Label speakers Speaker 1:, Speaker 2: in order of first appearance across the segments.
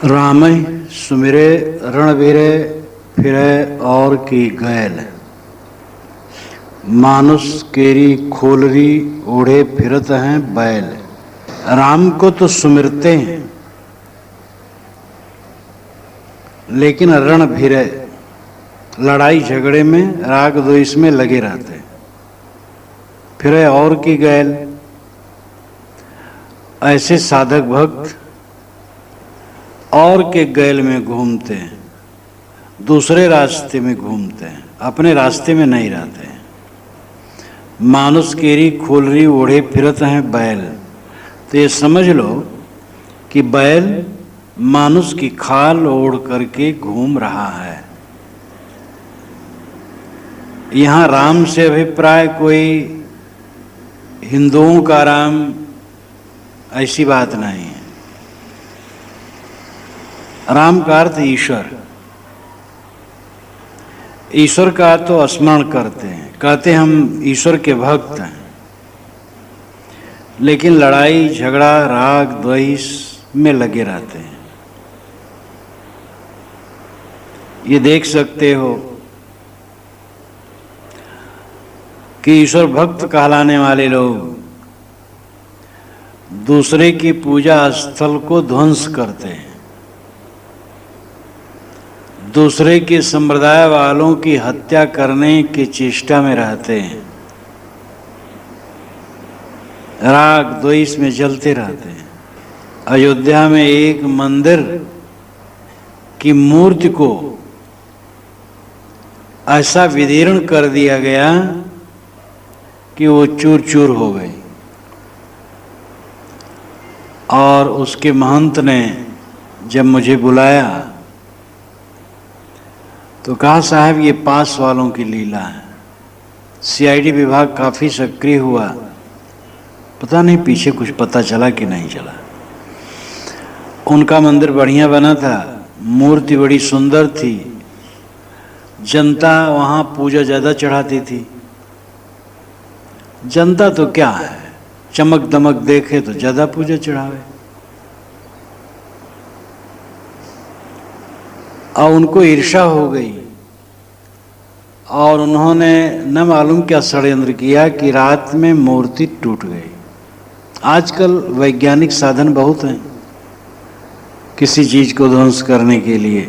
Speaker 1: रामय Sumire रणवीरे फिरे और की गैल। मानुष केरी खोलरी ओढ़े फिरत हैं बैल। राम को तो सुमिरते हैं लेकिन रण भिरे लड़ाई झगड़े में राग द्वेष में लगे रहते हैं। फिरे और की गैल, ऐसे साधक भक्त और के गैल में घूमते हैं, दूसरे रास्ते में घूमते हैं, अपने रास्ते में नहीं रहते हैं। मानुष केरी खोलरी ओढ़े फिरत हैं बैल। तो ये समझ लो कि बैल मानुष की खाल ओढ़ करके घूम रहा है। यहाँ राम से अभिप्राय कोई हिंदुओं का राम, ऐसी बात नहीं है। राम का अर्थ ईश्वर। ईश्वर का तो स्मरण करते हैं, कहते हम ईश्वर के भक्त हैं, लेकिन लड़ाई झगड़ा राग द्वेष में लगे रहते हैं। ये देख सकते हो कि ईश्वर भक्त कहलाने वाले लोग दूसरे की पूजा स्थल को ध्वंस करते हैं, दूसरे के संप्रदाय वालों की हत्या करने की चेष्टा में रहते हैं, राग द्वेष में जलते रहते हैं। अयोध्या में एक मंदिर की मूर्ति को ऐसा विदीर्ण कर दिया गया कि वो चूर चूर हो गई, और उसके महंत ने जब मुझे बुलाया तो कहा, साहब ये पास वालों की लीला है। सीआईडी विभाग काफ़ी सक्रिय हुआ, पता नहीं पीछे कुछ पता चला कि नहीं चला। उनका मंदिर बढ़िया बना था, मूर्ति बड़ी सुंदर थी, जनता वहाँ पूजा ज़्यादा चढ़ाती थी। जनता तो क्या है, चमक दमक देखे तो ज़्यादा पूजा चढ़ावे। और उनको ईर्ष्या हो गई और उन्होंने न मालूम क्या षड्यंत्र किया कि रात में मूर्ति टूट गई। आजकल वैज्ञानिक साधन बहुत हैं किसी चीज को ध्वंस करने के लिए।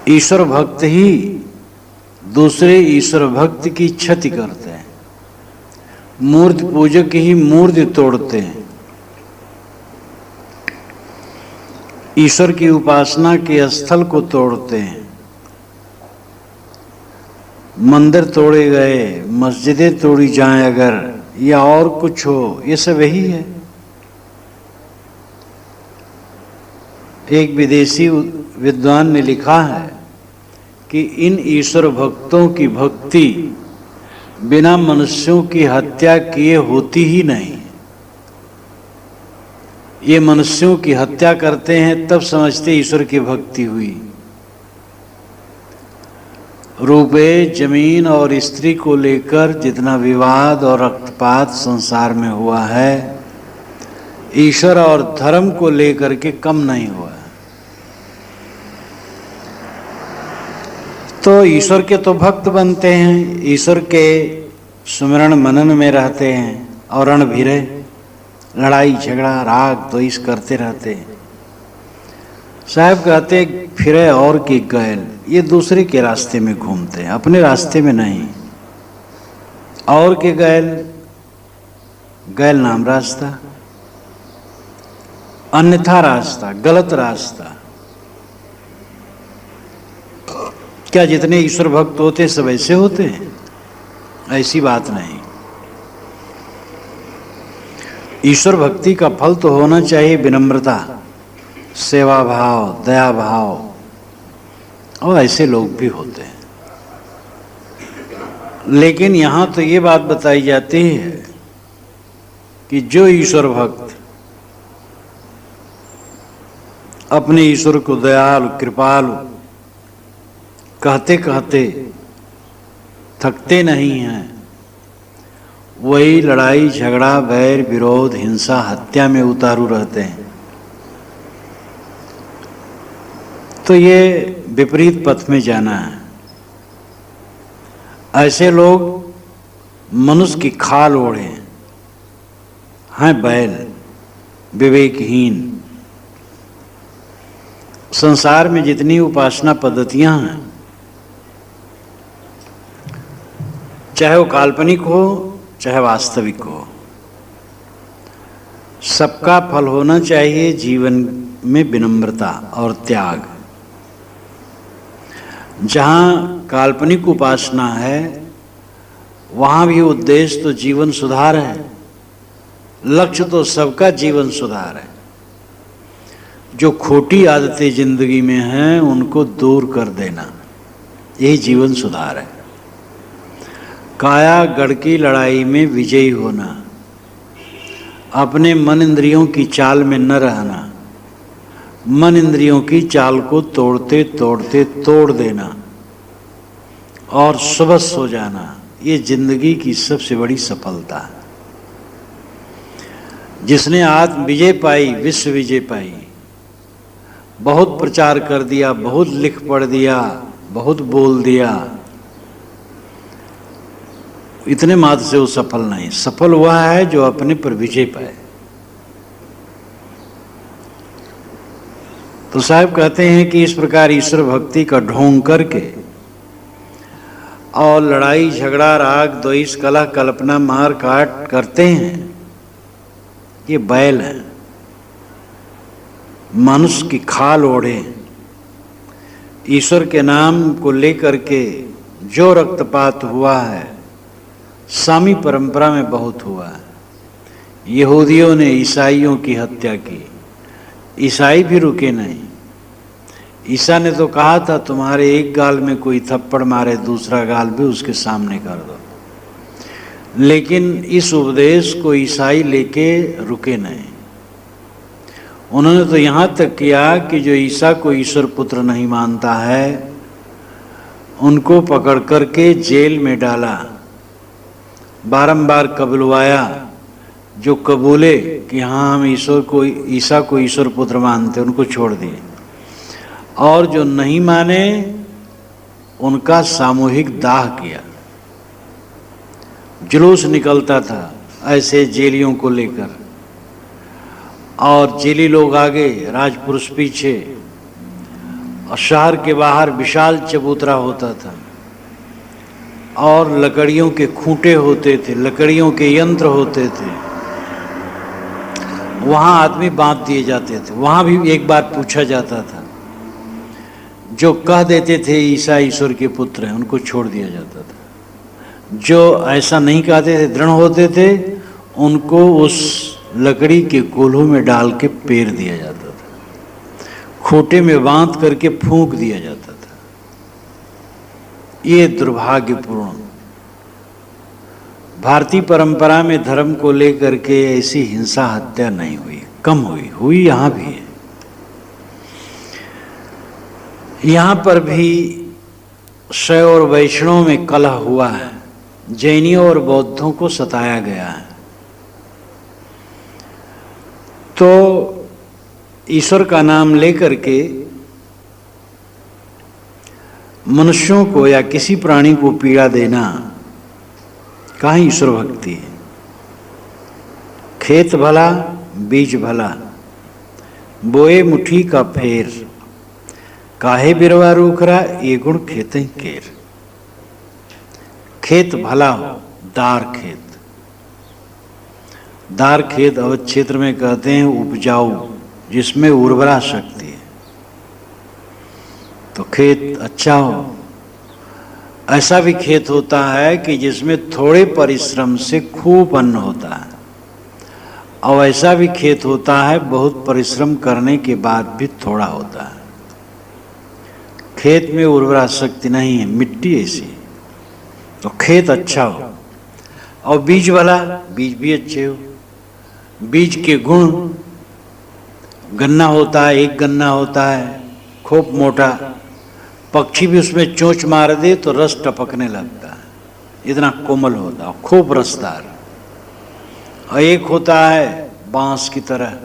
Speaker 1: ईश्वर भक्त ही दूसरे ईश्वर भक्त की क्षति करते हैं, मूर्ति पूजक ही मूर्ति तोड़ते हैं। ईश्वर की उपासना के स्थल को तोड़ते हैं। मंदिर तोड़े गए, मस्जिदें तोड़ी जाएं अगर, या और कुछ हो, ये सब यही है। एक विदेशी विद्वान ने लिखा है कि इन ईश्वर भक्तों की भक्ति बिना मनुष्यों की हत्या किए होती ही नहीं। ये मनुष्यों की हत्या करते हैं तब समझते ईश्वर की भक्ति हुई। रुपये, जमीन और स्त्री को लेकर जितना विवाद और रक्तपात संसार में हुआ है, ईश्वर और धर्म को लेकर के कम नहीं हुआ है। तो ईश्वर के तो भक्त बनते हैं, ईश्वर के सुमिरन मनन में रहते हैं और रण भिरे लड़ाई झगड़ा राग द्वेष करते रहते हैं। साहब कहते फिरे और की गैल, ये दूसरे के रास्ते में घूमते हैं, अपने रास्ते में नहीं। और के गैल, गैल नाम रास्ता, अन्यथा रास्ता, गलत रास्ता। क्या जितने ईश्वर भक्त होते सब ऐसे होते हैं? ऐसी बात नहीं। ईश्वर भक्ति का फल तो होना चाहिए विनम्रता, सेवा भाव, दया भाव, और ऐसे लोग भी होते हैं। लेकिन यहाँ तो ये बात बताई जाती है कि जो ईश्वर भक्त अपने ईश्वर को दयालु कृपालु कहते कहते थकते नहीं हैं, वही लड़ाई झगड़ा वैर विरोध हिंसा हत्या में उतारू रहते हैं। तो ये विपरीत पथ में जाना है। ऐसे लोग मनुष्य की खाल ओढ़े हैं बैल, विवेकहीन। संसार में जितनी उपासना पद्धतियां हैं, चाहे वो काल्पनिक हो चाहे वास्तविक हो, सबका फल होना चाहिए जीवन में विनम्रता और त्याग। जहाँ काल्पनिक उपासना है वहाँ भी उद्देश्य तो जीवन सुधार है, लक्ष्य तो सबका जीवन सुधार है। जो खोटी आदतें जिंदगी में हैं उनको दूर कर देना, यही जीवन सुधार है। काया गढ़ की लड़ाई में विजयी होना, अपने मन इंद्रियों की चाल में न रहना, मन इंद्रियों की चाल को तोड़ते तोड़ते तोड़ देना और स्वस्थ हो जाना, ये जिंदगी की सबसे बड़ी सफलता है। जिसने आत्म विजय पाई, विश्व विजय पाई, बहुत प्रचार कर दिया, बहुत लिख पढ़ दिया, बहुत बोल दिया, इतने मात्र से वो सफल नहीं। सफल हुआ है जो अपने पर विजय पाए। तो साहब कहते हैं कि इस प्रकार ईश्वर भक्ति का ढोंग करके और लड़ाई झगड़ा राग द्वेष कलह कल्पना मार काट करते हैं, ये बैल है, मनुष्य की खाल ओढ़े। ईश्वर के नाम को लेकर के जो रक्तपात हुआ है सामी परंपरा में बहुत हुआ है। यहूदियों ने ईसाइयों की हत्या की, ईसाई भी रुके नहीं। ईसा ने तो कहा था तुम्हारे एक गाल में कोई थप्पड़ मारे दूसरा गाल भी उसके सामने कर दो, लेकिन इस उपदेश को ईसाई लेके रुके नहीं। उन्होंने तो यहाँ तक किया कि जो ईसा को ईश्वर पुत्र नहीं मानता है उनको पकड़ करके जेल में डाला, बारंबार कबुलवाया। जो कबूले कि हाँ हम ईसा को ईश्वर पुत्र मानते, उनको छोड़ दिए, और जो नहीं माने उनका सामूहिक दाह किया। जुलूस निकलता था ऐसे जेलियों को लेकर, और जेली लोग आगे, राजपुरुष पीछे, और शहर के बाहर विशाल चबूतरा होता था और लकड़ियों के खूंटे होते थे, लकड़ियों के यंत्र होते थे। वहाँ आदमी बांध दिए जाते थे। वहाँ भी एक बार पूछा जाता था, जो कह देते थे ईसा ईश्वर के पुत्र हैं उनको छोड़ दिया जाता था। जो ऐसा नहीं कहते थे, दृढ़ होते थे, उनको उस लकड़ी के कोल्हू में डाल के पेर दिया जाता था, खूंटे में बांध करके फूंक दिया जाता था। ये दुर्भाग्यपूर्ण। भारतीय परंपरा में धर्म को लेकर के ऐसी हिंसा हत्या नहीं हुई, कम हुई यहाँ भी है। यहाँ पर भी शैव और वैष्णव में कलह हुआ है, जैनियों और बौद्धों को सताया गया है। तो ईश्वर का नाम लेकर के मनुष्यों को या किसी प्राणी को पीड़ा देना कहाँ ईश्वर भक्ति है। खेत भला बीज भला, बोए मुट्ठी का फेर, काहे बिरवा रूखरा ये गुण खेते केर। खेत भला हो, दार खेत। दार खेत अवध क्षेत्र में कहते हैं उपजाऊ, जिसमें उर्वरा शक्ति है। तो खेत अच्छा हो। ऐसा भी खेत होता है कि जिसमें थोड़े परिश्रम से खूब अन्न होता है, और ऐसा भी खेत होता है बहुत परिश्रम करने के बाद भी थोड़ा होता है। खेत में उर्वरा शक्ति नहीं है, मिट्टी ऐसी। तो खेत अच्छा हो। और बीज वाला, बीज भी अच्छे हो। बीज के गुण, गन्ना होता है, एक गन्ना होता है खूब मोटा, पक्षी भी उसमें चोंच मार दे तो रस टपकने लगता है, इतना कोमल होता है, खूब रसदार। और एक होता है बांस की तरह,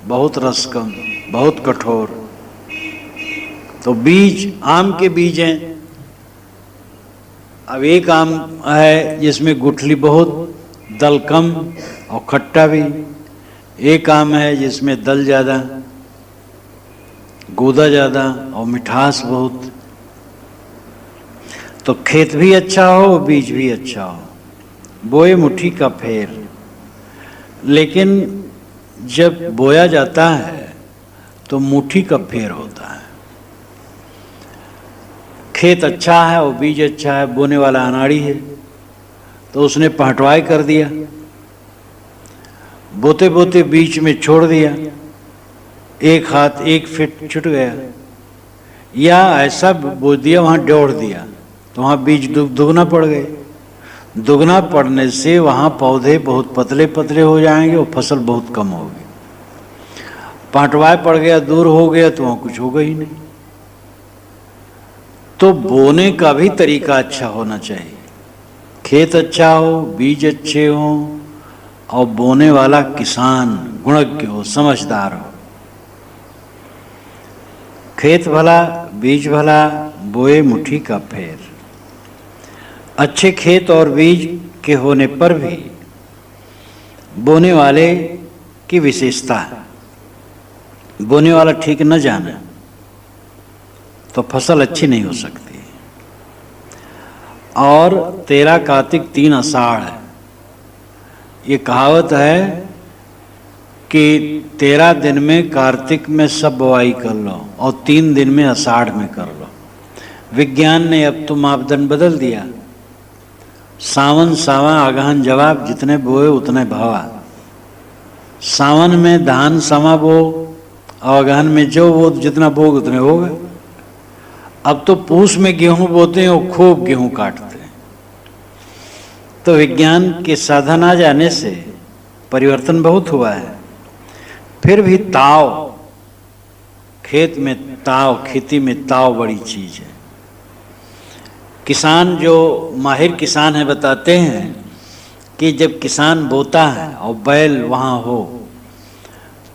Speaker 1: बहुत रस कम, बहुत कठोर। तो बीज आम के बीज हैं। अब एक आम है जिसमें गुठली बहुत, दल कम और खट्टा भी। एक आम है जिसमें दल ज़्यादा, गूदा ज़्यादा और मिठास बहुत। तो खेत भी अच्छा हो, बीज भी अच्छा हो, बोए मुट्ठी का फेर। लेकिन जब बोया जाता है तो मुट्ठी का फेर होता है। खेत अच्छा है और बीज अच्छा है, बोने वाला अनाड़ी है तो उसने पहटवाई कर दिया, बोते बोते बीच में छोड़ दिया, एक हाथ 1 फीट छूट गया, या ऐसा बो दिया वहाँ जोड़ दिया तो वहाँ बीज दुगना पड़ गए। दुगना पड़ने से वहाँ पौधे बहुत पतले पतले हो जाएंगे और फसल बहुत कम होगी। पाटवाए पड़ गया, दूर हो गया तो वहाँ कुछ होगा ही नहीं। तो बोने का भी तरीका अच्छा होना चाहिए। खेत अच्छा हो, बीज अच्छे हो और बोने वाला किसान गुणज्ञ हो, समझदार हो। खेत भला, बीज भला, बोए मुट्ठी का फेर। अच्छे खेत और बीज के होने पर भी बोने वाले की विशेषता है। बोने वाला ठीक न जाने तो फसल अच्छी नहीं हो सकती। और 13 कार्तिक 3 आषाढ़ है। ये कहावत है कि 13 दिन में कार्तिक में सब बुआई कर लो और 3 दिन में आषाढ़ में कर लो। विज्ञान ने अब तो मापदंड बदल दिया। सावन सावा अगहन जवाब, जितने बोए उतने भावा। सावन में धान समा बो और अगहन में जो वो जितना बोग उतने होगा। अब तो पूस में गेहूं बोते हैं और खूब गेहूं काटते हैं। तो विज्ञान के साधन आ जाने से परिवर्तन बहुत हुआ है। फिर भी ताव, खेत में ताव, खेती में ताव बड़ी चीज है। किसान जो माहिर किसान है बताते हैं कि जब किसान बोता है और बैल वहाँ हो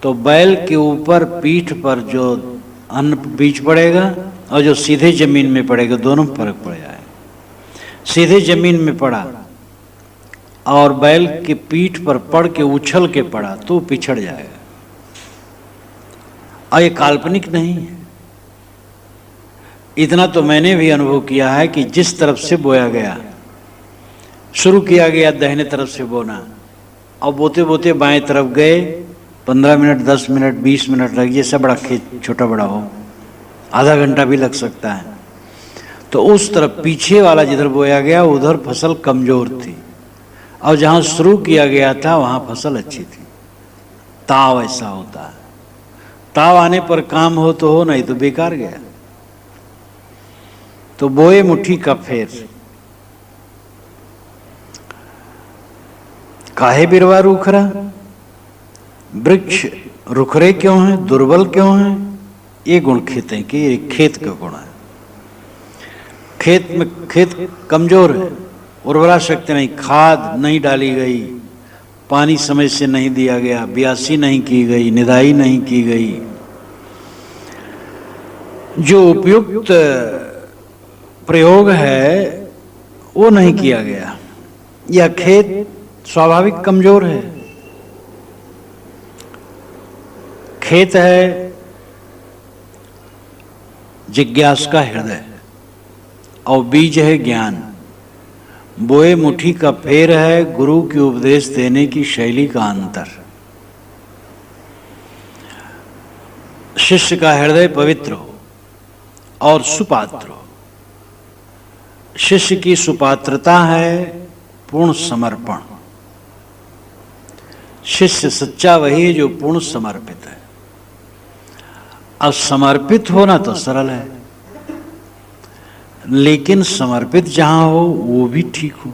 Speaker 1: तो बैल के ऊपर पीठ पर जो अन्न बीज पड़ेगा और जो सीधे जमीन में पड़ेगा, दोनों में फर्क पड़ जाए। सीधे जमीन में पड़ा और बैल की पीठ पर पड़ के उछल के पड़ा तो पिछड़ जाएगा। और ये काल्पनिक नहीं है। इतना तो मैंने भी अनुभव किया है कि जिस तरफ से बोया गया, शुरू किया गया दाहिने तरफ से बोना और बोते बोते बाएं तरफ गए, 15 मिनट, 10 मिनट, 20 मिनट लग, जैसा बड़ा खेत छोटा बड़ा हो, आधा घंटा भी लग सकता है। तो उस तरफ पीछे वाला जिधर बोया गया उधर फसल कमजोर थी और जहाँ शुरू किया गया था वहाँ फसल अच्छी थी। ताव ऐसा होता है। ताव आने पर काम हो तो हो, नहीं तो बेकार गया। तो बोए मुट्ठी का फेर। काहे बिरवा रूखरा, वृक्ष रुखरे क्यों हैं, दुर्बल क्यों हैं? ये गुण खेत है कि ये खेत का गुण है। खेत कमजोर है, उर्वरा शक्ति नहीं, खाद नहीं डाली गई, पानी समय से नहीं दिया गया, ब्यासी नहीं की गई, निदाई नहीं की गई, जो उपयुक्त प्रयोग है वो नहीं किया गया, यह खेत स्वाभाविक कमजोर है। खेत है जिज्ञासा का हृदय और बीज है ज्ञान। बोए मुट्ठी का फेर है गुरु की उपदेश देने की शैली का अंतर। शिष्य का हृदय पवित्र हो और सुपात्र हो। शिष्य की सुपात्रता है पूर्ण समर्पण। शिष्य सच्चा वही है जो पूर्ण समर्पित है। अब समर्पित होना तो सरल है, लेकिन समर्पित जहां हो वो भी ठीक हो।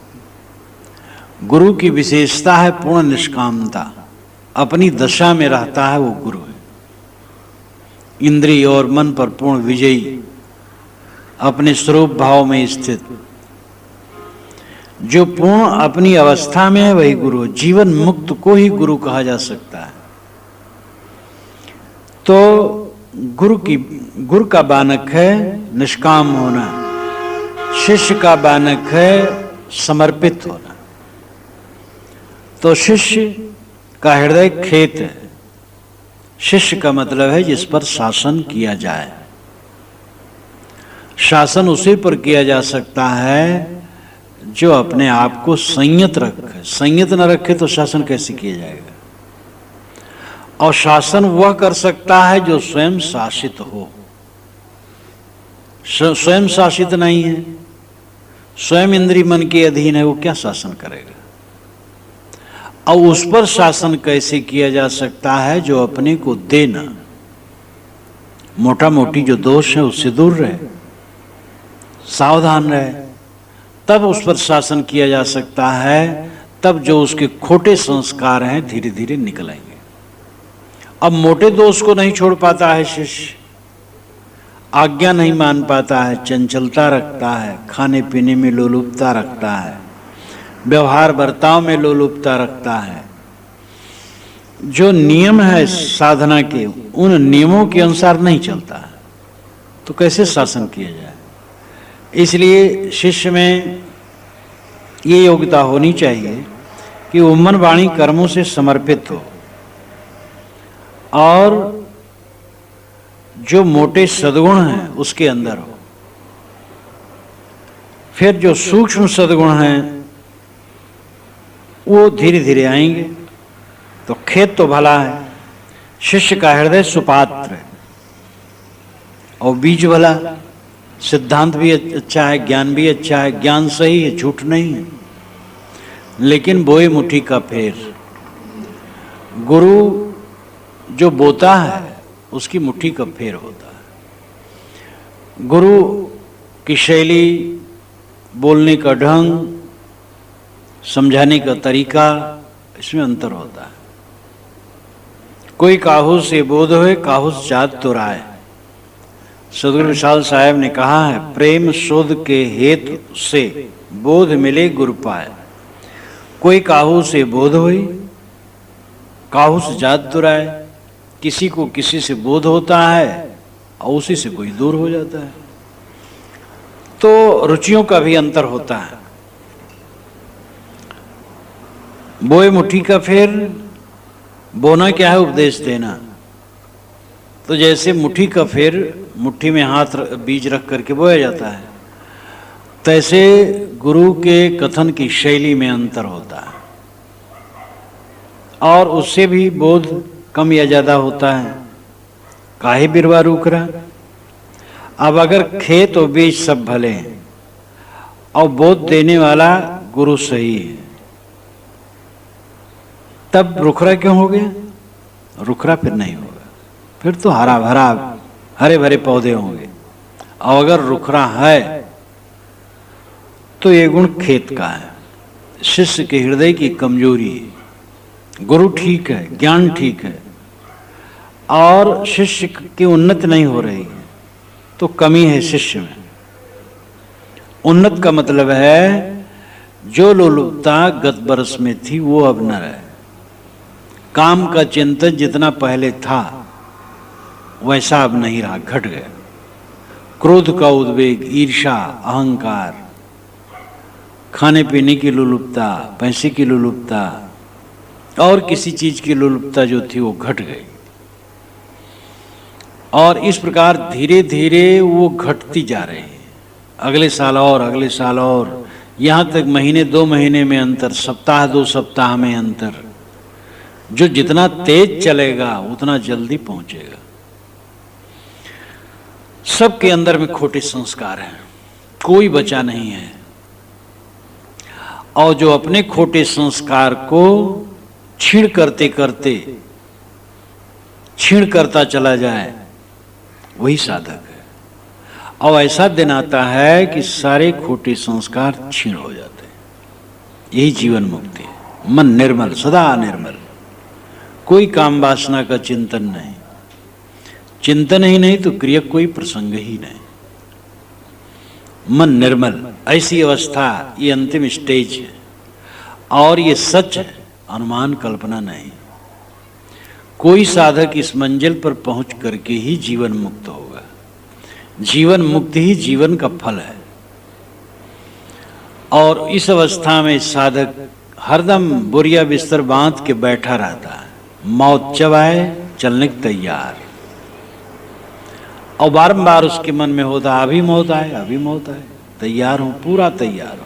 Speaker 1: गुरु की विशेषता है पूर्ण निष्कामता। अपनी दशा में रहता है वो गुरु है। इंद्रिय और मन पर पूर्ण विजयी, अपने स्वरूप भाव में स्थित, जो पूर्ण अपनी अवस्था में है वही गुरु। जीवन मुक्त को ही गुरु कहा जा सकता है। तो गुरु का बानक है निष्काम होना, शिष्य का बानक है समर्पित होना। तो शिष्य का हृदय खेत है। शिष्य का मतलब है जिस पर शासन किया जाए। शासन उसी पर किया जा सकता है जो अपने आप को संयत रखे। संयत न रखे तो शासन कैसे किया जाएगा? और शासन वह कर सकता है जो स्वयं शासित हो। स्वयं शासित नहीं है, स्वयं इंद्रिय मन के अधीन है, वो क्या शासन करेगा? और उस पर शासन कैसे किया जा सकता है जो अपने को देना, मोटा मोटी जो दोष है उससे दूर रहे, सावधान रहे, तब उस पर शासन किया जा सकता है। तब जो उसके खोटे संस्कार हैं धीरे धीरे निकलेंगे। अब मोटे दोष को नहीं छोड़ पाता है शिष्य, आज्ञा नहीं मान पाता है, चंचलता रखता है, खाने पीने में लोलुपता रखता है, व्यवहार बर्ताव में लोलुपता रखता है। जो नियम है साधना के, उन नियमों के अनुसार नहीं चलता है, तो कैसे शासन किया जाए? इसलिए शिष्य में ये योग्यता होनी चाहिए कि वो मन वाणी कर्मों से समर्पित हो और जो मोटे सद्गुण हैं उसके अंदर हो। फिर जो सूक्ष्म सद्गुण हैं वो धीरे धीरे आएंगे। तो खेत तो भला है, शिष्य का हृदय सुपात्र है और बीज भला, सिद्धांत भी अच्छा है, ज्ञान भी अच्छा है, ज्ञान सही है, झूठ नहीं है, लेकिन बोए मुट्ठी का फेर। गुरु जो बोता है उसकी मुट्ठी का फेर होता है। गुरु की शैली, बोलने का ढंग, समझाने का तरीका, इसमें अंतर होता है। कोई काहू से बोध होए काहूस जात तो राय। सदगुरु विशाल साहब ने कहा है, प्रेम शोध के हेतु से बोध मिले गुरु पाए। कोई काहू से बोध होई काहूस जात तो राय। किसी को किसी से बोध होता है और उसी से कोई दूर हो जाता है। तो रुचियों का भी अंतर होता है। बोए मुट्ठी का फेर, बोना क्या है? उपदेश देना। तो जैसे मुट्ठी का फेर, मुट्ठी में हाथ बीज रख करके बोया जाता है, तैसे गुरु के कथन की शैली में अंतर होता है और उससे भी बोध कम या ज्यादा होता है। काहे बिरवा रूख रहा? अब अगर खेत और बीज सब भले हैं और बोध देने वाला गुरु सही है, तब रुखरा क्यों हो गया? रुखरा फिर नहीं होगा, फिर तो हरा भरा हरे भरे पौधे होंगे। और अगर रुखरा है तो ये गुण खेत का है, शिष्य के हृदय की कमजोरी है। गुरु ठीक है, ज्ञान ठीक है और शिष्य की उन्नति नहीं हो रही है, तो कमी है शिष्य में। उन्नत का मतलब है जो लोलुपता गत बरस में थी वो अब न रहे। काम का चिंतन जितना पहले था वैसा अब नहीं रहा, घट गया। क्रोध का उद्वेग, ईर्ष्या, अहंकार, खाने पीने की लोलुपता, पैसे की लोलुपता और किसी चीज की लोलुपता जो थी वो घट गई। और इस प्रकार धीरे धीरे वो घटती जा रही है। अगले साल और, अगले साल और, यहाँ तक महीने 2 महीने में अंतर, सप्ताह 2 सप्ताह में अंतर। जो जितना तेज चलेगा उतना जल्दी पहुंचेगा। सबके अंदर में खोटे संस्कार हैं, कोई बचा नहीं है। और जो अपने खोटे संस्कार को छीण करते करते छीण करता चला जाए वही साधक है। और ऐसा दिन आता है कि सारे खोटे संस्कार छीण हो जाते हैं। यही जीवन मुक्ति है। मन निर्मल, सदा निर्मल, कोई काम वासना का चिंतन नहीं, चिंतन ही नहीं तो क्रिया कोई प्रसंग ही नहीं। मन निर्मल, ऐसी अवस्था ये अंतिम स्टेज है। और ये सच है, अनुमान कल्पना नहीं। कोई साधक इस मंजिल पर पहुंच करके ही जीवन मुक्त होगा। जीवन मुक्ति ही जीवन का फल है। और इस अवस्था में साधक हरदम बोरिया बिस्तर बांध के बैठा रहता है, मौत जब आए चलने को तैयार। और बारंबार उसके मन में होता है अभी मौत आए, अभी मौत आए, तैयार हूं, पूरा तैयार हूं।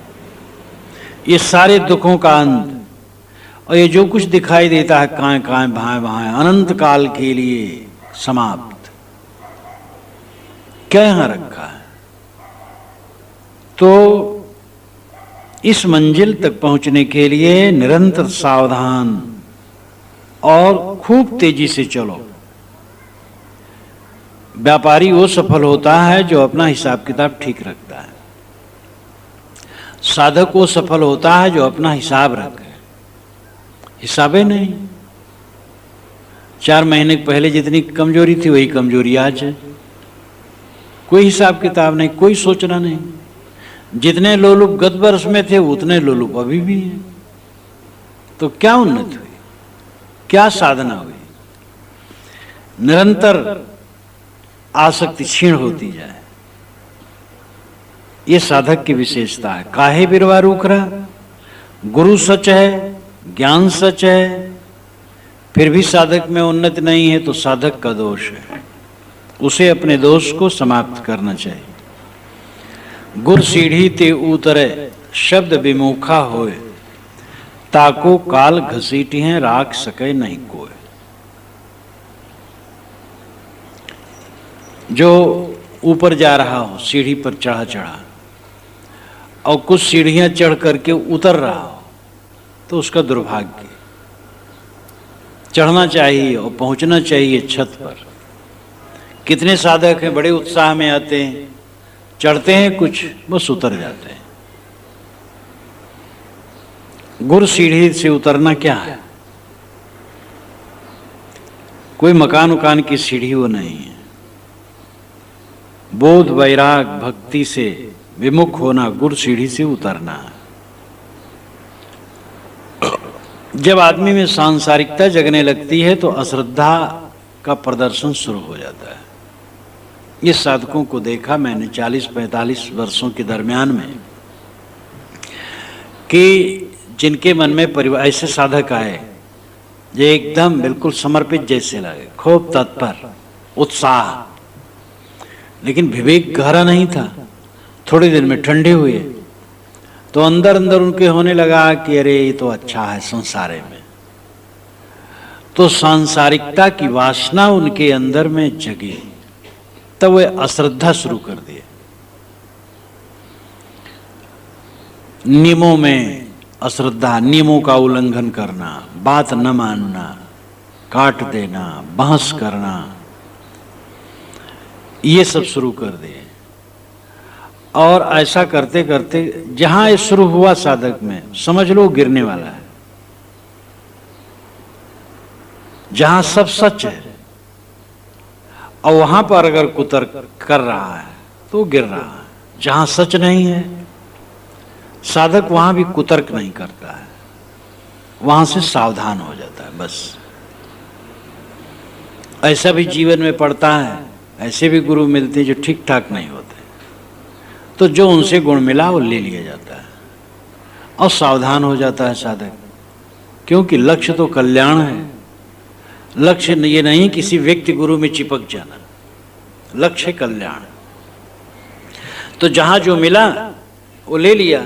Speaker 1: ये सारे दुखों का अंत और ये जो कुछ दिखाई देता है काएं काएं भाएं भाएं अनंत काल के लिए समाप्त, क्या यहां रखा है? तो इस मंजिल तक पहुंचने के लिए निरंतर सावधान और खूब तेजी से चलो। व्यापारी वो सफल होता है जो अपना हिसाब किताब ठीक रखता है। साधक वो सफल होता है जो अपना हिसाब रखे। हिसाबे नहीं, 4 महीने पहले जितनी कमजोरी थी वही कमजोरी आज है। कोई हिसाब किताब नहीं, कोई सोचना नहीं। जितने लोलुप गत वर्ष में थे उतने लोलुप अभी भी हैं। तो क्या उन्नति हुई, क्या साधना हुई? निरंतर आसक्ति क्षीण होती जाए, ये साधक की विशेषता है। काहे बिरवा रूख रहा, गुरु सच है, ज्ञान सच है, फिर भी साधक में उन्नति नहीं है तो साधक का दोष है। उसे अपने दोष को समाप्त करना चाहिए। गुर सीढ़ी ते उतरे शब्द विमुखा होए, ताको काल घसीटी है राख सके नहीं कोई। जो ऊपर जा रहा हो सीढ़ी पर चढ़ा चढ़ा और कुछ सीढ़ियां चढ़ करके उतर रहा हो तो उसका दुर्भाग्य। चढ़ना चाहिए और पहुंचना चाहिए छत पर। कितने साधक हैं, बड़े उत्साह में आते हैं, चढ़ते हैं कुछ, बस उतर जाते हैं। गुर सीढ़ी से उतरना क्या है? कोई मकान उकान की सीढ़ी वो नहीं है। बोध वैराग भक्ति से विमुख होना, गुर सीढ़ी से उतरना है। जब आदमी में सांसारिकता जगने लगती है तो अश्रद्धा का प्रदर्शन शुरू हो जाता है। ये साधकों को देखा मैंने 40-45 वर्षों के दरमियान में कि जिनके मन में परिवार ऐसे साधक आए जो एकदम बिल्कुल समर्पित जैसे लगे, खूब तत्पर, उत्साह, लेकिन विवेक गहरा नहीं था। थोड़े दिन में ठंडे हुए तो अंदर अंदर उनके होने लगा कि अरे ये तो अच्छा है संसारे में। तो सांसारिकता की वासना उनके अंदर में जगी, तब वे अश्रद्धा शुरू कर दिए। नियमों में अश्रद्धा, नियमों का उल्लंघन करना, बात न मानना, काट देना, बहस करना, ये सब शुरू कर दिए। और ऐसा करते करते जहां ये शुरू हुआ साधक में, समझ लो गिरने वाला है। जहां सब सच है और वहां पर अगर कुतर्क कर रहा है तो गिर रहा है। जहां सच नहीं है साधक वहां भी कुतर्क नहीं करता है, वहां से सावधान हो जाता है बस। ऐसा भी जीवन में पड़ता है, ऐसे भी गुरु मिलते हैं जो ठीक ठाक नहीं होते, तो जो उनसे गुण मिला वो ले लिया जाता है और सावधान हो जाता है साधक। क्योंकि लक्ष्य तो कल्याण है। लक्ष्य ये नहीं किसी व्यक्ति गुरु में चिपक जाना, लक्ष्य कल्याण। तो जहां जो मिला वो ले लिया,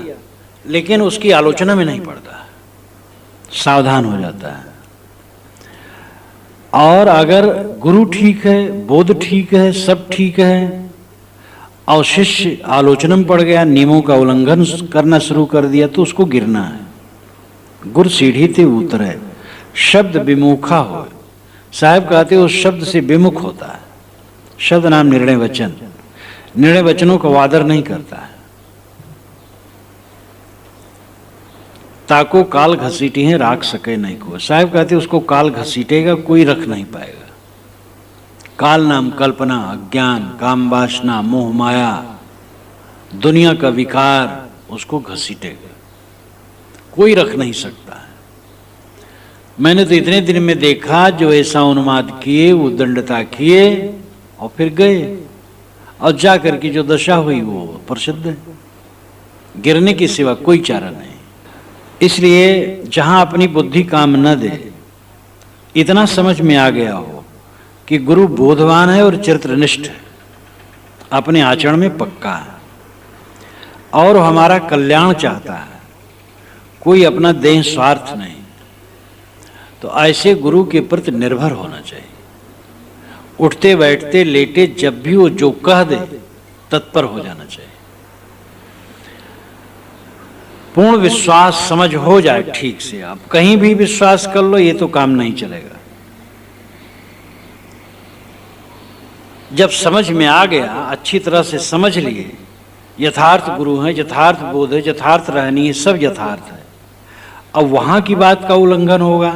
Speaker 1: लेकिन उसकी आलोचना में नहीं पड़ता, सावधान हो जाता है। और अगर गुरु ठीक है, बोध ठीक है, सब ठीक है और शिष्य आलोचना में पड़ गया, नियमों का उल्लंघन करना शुरू कर दिया, तो उसको गिरना है। गुर सीढ़ी ते उतरे शब्द विमुखा हो। साहब कहते उस शब्द से विमुख होता है। शब्द नाम निर्णय वचन, निर्णय वचनों का वादर नहीं करता है। ताको काल घसीटी है राख सके नहीं को। साहब कहते उसको काल घसीटेगा, कोई रख नहीं पाएगा। काल नाम कल्पना, अज्ञान, काम वासना, मोह माया, दुनिया का विकार उसको घसीटेगा, कोई रख नहीं सकता है। मैंने तो इतने दिन में देखा जो ऐसा उन्माद किए, वो दंडता किए और फिर गए, और जा करके जो दशा हुई वो प्रसिद्ध है। गिरने की सिवा कोई चारा नहीं। इसलिए जहां अपनी बुद्धि काम न दे, इतना समझ में आ गया हो कि गुरु बोधवान है और चरित्रनिष्ठ है, अपने आचरण में पक्का है और हमारा कल्याण चाहता है, कोई अपना देह स्वार्थ नहीं, तो ऐसे गुरु के प्रति निर्भर होना चाहिए। उठते बैठते लेटे जब भी वो जो कह दे तत्पर हो जाना चाहिए। पूर्ण विश्वास समझ हो जाए ठीक से, आप कहीं भी विश्वास कर लो, ये तो काम नहीं चलेगा। जब समझ में आ गया, अच्छी तरह से समझ लिए, यथार्थ गुरु है, यथार्थ बोध है, यथार्थ रहनी है, सब यथार्थ है, अब वहां की बात का उल्लंघन होगा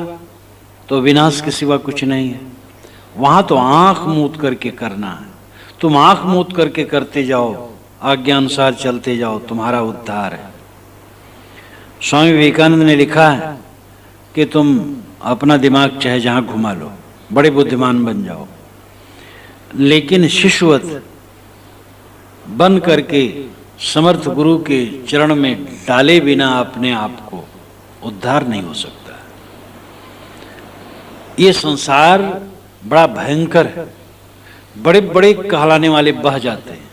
Speaker 1: तो विनाश के सिवा कुछ नहीं है। वहां तो आंख मूंद करके करना है। तुम आंख मूंद करके करते जाओ, आज्ञानुसार चलते जाओ, तुम्हारा उद्धार है। स्वामी विवेकानंद ने लिखा है कि तुम अपना दिमाग चाहे जहां घुमा लो, बड़े बुद्धिमान बन जाओ, लेकिन शिष्यवत बन करके समर्थ गुरु के चरण में डाले बिना अपने आप को उद्धार नहीं हो सकता। ये संसार बड़ा भयंकर है, बड़े बड़े कहलाने वाले बह जाते हैं।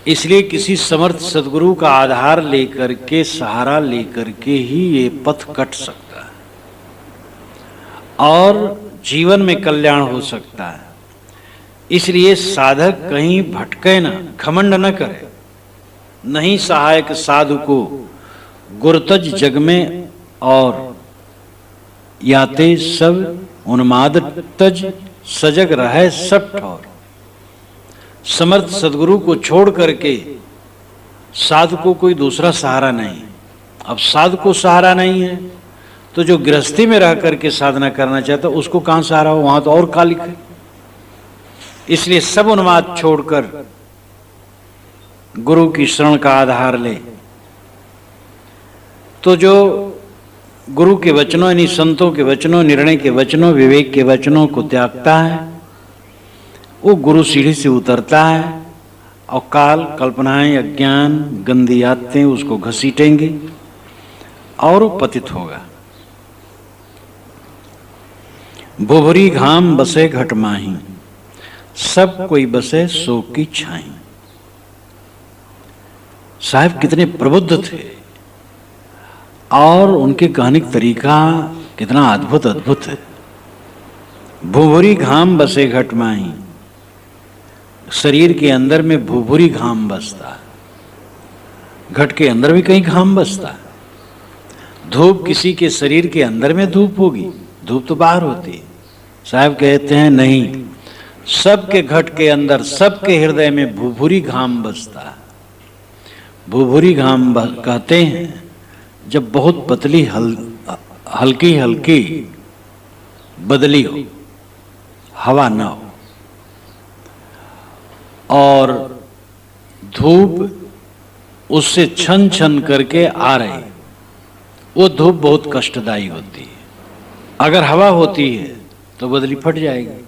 Speaker 1: इसलिए किसी समर्थ सदगुरु का आधार लेकर के, सहारा लेकर के ही ये पथ कट सकता है और जीवन में कल्याण हो सकता है। इसलिए साधक कहीं भटके ना, घमंड न करे। नहीं सहायक साधु को गुरतज जग में, और याते सब उन्माद तज, सजग रहे सब ठौर। समर्थ सदगुरु को छोड़ करके साधु को कोई दूसरा सहारा नहीं। अब साधु को सहारा नहीं है तो जो गृहस्थी में रह करके साधना करना चाहता उसको कहां सहारा हो, वहां तो और कालिक है। इसलिए सब उन्माद छोड़कर गुरु की शरण का आधार ले, तो जो गुरु के वचनों यानी संतों के वचनों, निर्णय के वचनों, विवेक के वचनों को त्यागता है, वो गुरु सीढ़ी से उतरता है और काल, कल्पनाएं, अज्ञान, गंदी आदतें उसको घसीटेंगे और वो पतित होगा। भुभरी घाम बसे घट माही, सब कोई बसे सो की छाई। साहब कितने प्रबुद्ध थे और उनके कहने का तरीका कितना अद्भुत अद्भुत है। भुभुरी घाम बसे घट माही, शरीर के अंदर में भुभुरी घाम बसता, घट के अंदर भी कहीं घाम बसता। धूप किसी के शरीर के अंदर में धूप होगी, धूप तो बाहर होती है। साहब कहते हैं नहीं, सबके घट के अंदर, सबके हृदय में भुभुरी घाम बसता। भुभुरी घाम कहते हैं जब बहुत पतली हल्की हल्की बदली हो, हवा ना हो और धूप उससे छन छन करके आ रही, वो धूप बहुत कष्टदायी होती है। अगर हवा होती है तो बदली फट जाएगी,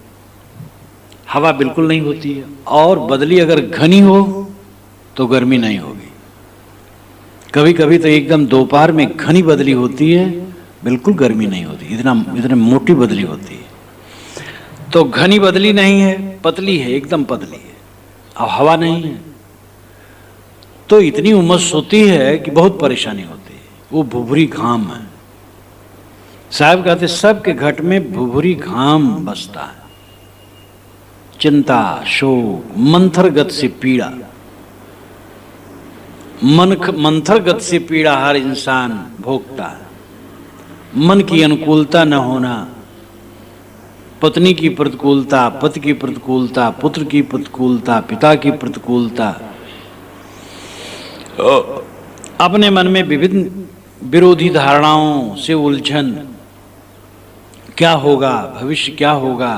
Speaker 1: हवा बिल्कुल नहीं होती है। और बदली अगर घनी हो तो गर्मी नहीं होगी। कभी कभी तो एकदम दोपहर में घनी बदली होती है, बिल्कुल गर्मी नहीं होती, इतना मोटी बदली होती है। तो घनी बदली नहीं है, पतली है, एकदम पतली है, अब हवा नहीं है, तो इतनी उमस होती है कि बहुत परेशानी होती है। वो भुभुरी घाम है। साहब कहते सबके घट में भुभुरी घाम बसता है। चिंता, शोक, मंथर गत से पीड़ा, मंथर गत से पीड़ा हर इंसान भोगता है। मन की अनुकूलता न होना, पत्नी की प्रतिकूलता, पति की प्रतिकूलता, पुत्र की प्रतिकूलता, पिता की प्रतिकूलता, अपने मन में विभिन्न विरोधी धारणाओं से उलझन, क्या होगा, भविष्य क्या होगा,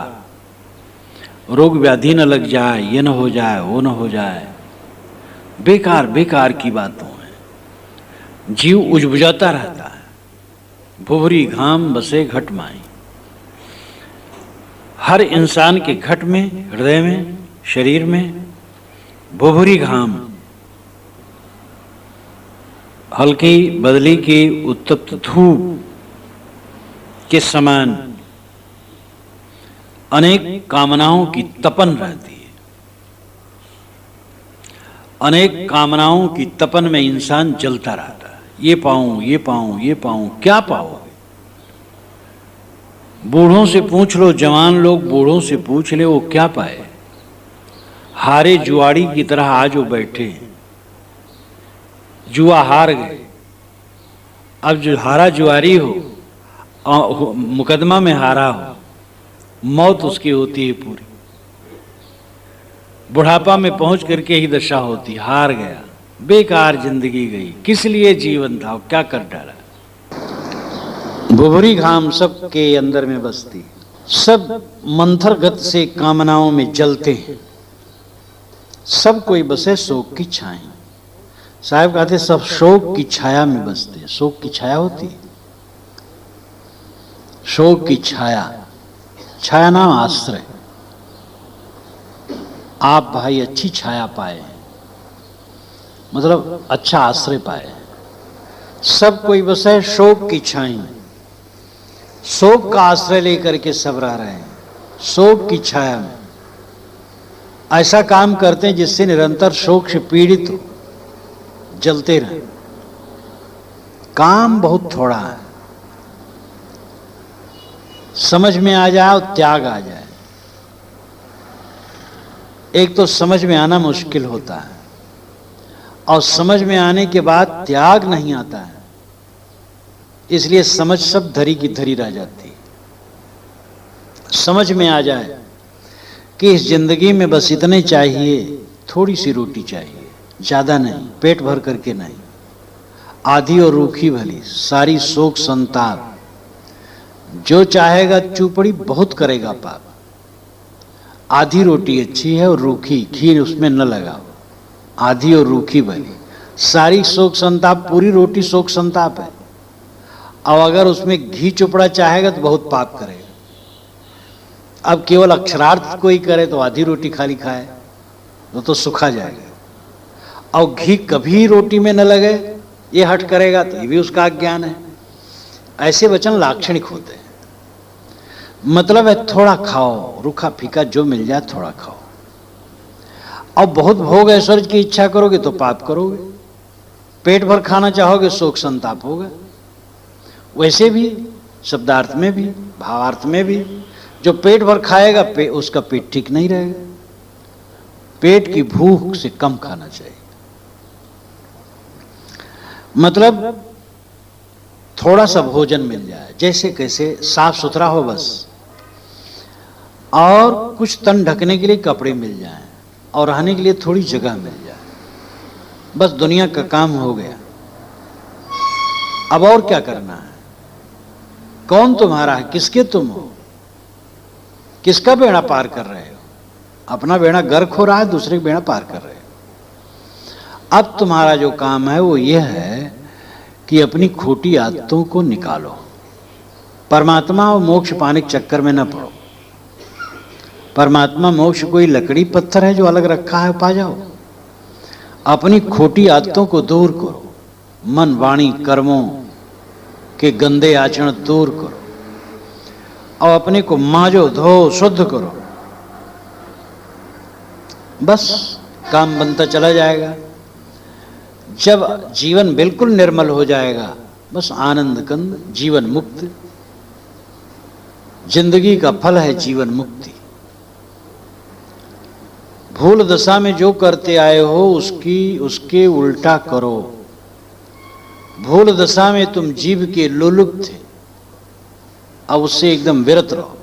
Speaker 1: रोग व्याधि न लग जाए, ये न हो जाए, वो न हो जाए, बेकार बेकार की बातों है। जीव उजबुझाता रहता है, भुभरी घाम बसे घट माई। हर इंसान के घट में, हृदय में, शरीर में भुभरी घाम, हल्की बदली की उत्तप्त धूप के समान अनेक कामनाओं की तपन रहती है। अनेक कामनाओं की तपन में इंसान जलता रहता है। ये पाऊं, ये पाऊं, ये पाऊं, क्या पाओगे? बूढ़ों से पूछ लो, जवान लोग बूढ़ों से पूछ ले, वो क्या पाए? हारे जुआड़ी की तरह आज वो बैठे हैं, जुआ हार गए। अब जो हारा जुआरी हो, मुकदमा में हारा हो, मौत उसकी होती है पूरी। बुढ़ापा में पहुंच करके ही दशा होती, हार गया, बेकार जिंदगी गई, किस लिए जीवन था, क्या कर डाला। भुभरी घाम सब के अंदर में बसती, सब मंथरगत से कामनाओं में जलते हैं। सब कोई बसे शोक की छाया। साहब कहते सब शोक की छाया में बसते हैं। शोक की छाया होती है, शोक की छाया, छाया नाम आश्रय। आप भाई अच्छी छाया पाए, मतलब अच्छा आश्रय पाए। सब कोई बसे शोक की छाई, शोक का आश्रय लेकर के सब रह रहे हैं, शोक की छाया में। ऐसा काम करते हैं जिससे निरंतर शोक से पीड़ित हो, जलते रहे। काम बहुत थोड़ा है, समझ में आ जाए और त्याग आ जाए। एक तो समझ में आना मुश्किल होता है, और समझ में आने के बाद त्याग नहीं आता है, इसलिए समझ सब धरी की धरी रह जाती है। समझ में आ जाए कि इस जिंदगी में बस इतने चाहिए, थोड़ी सी रोटी चाहिए, ज्यादा नहीं, पेट भर करके नहीं, आधी और रूखी भली, सारी शोक संताप। जो चाहेगा चूपड़ी बहुत करेगा पाप। आधी रोटी अच्छी है और रूखी, घी उसमें न लगाओ, आधी और रूखी भली, सारी शोक संताप। पूरी रोटी शोक संताप है, और अगर उसमें घी चुपड़ा चाहेगा तो बहुत पाप करेगा। अब केवल अक्षरार्थ कोई करे तो आधी रोटी खाली खाए तो सुखा जाएगा, और घी कभी रोटी में न लगे ये हट करेगा तो ये भी उसका अज्ञान है। ऐसे वचन लाक्षणिक होते हैं। मतलब है थोड़ा खाओ, रूखा फीका जो मिल जाए थोड़ा खाओ। और बहुत भोग ऐश्वर्य की इच्छा करोगे तो पाप करोगे, पेट भर खाना चाहोगे शोक संताप होगा। वैसे भी शब्दार्थ में भी, भावार्थ में भी, जो पेट भर खाएगा उसका पेट ठीक नहीं रहेगा। पेट की भूख से कम खाना चाहिए। मतलब थोड़ा सा भोजन मिल जाए, जैसे कैसे साफ सुथरा हो बस, और कुछ तन ढकने के लिए कपड़े मिल जाएं, और रहने के लिए थोड़ी जगह मिल जाए, बस दुनिया का काम हो गया। अब और क्या करना है? कौन तुम्हारा है, किसके तुम हो, किसका बेड़ा पार कर रहे हो? अपना बेड़ा गर्क हो रहा है, दूसरे का बेड़ा पार कर रहे हो। अब तुम्हारा जो काम है वो ये है कि अपनी खोटी आदतों को निकालो। परमात्मा और मोक्ष पाने के चक्कर में न पड़ो। परमात्मा मोक्ष कोई लकड़ी पत्थर है जो अलग रखा है पा जाओ। अपनी खोटी आदतों को दूर करो, मन वाणी कर्मों के गंदे आचरण दूर करो, और अपने को मांजो, धो, शुद्ध करो। बस काम बनता चला जाएगा। जब जीवन बिल्कुल निर्मल हो जाएगा, बस आनंद कंद, जीवन मुक्त। जिंदगी का फल है जीवन मुक्ति। भूल दशा में जो करते आए हो उसके उल्टा करो। भूल दशा में तुम जीव के लोलुप थे, अब उससे एकदम विरत रहो।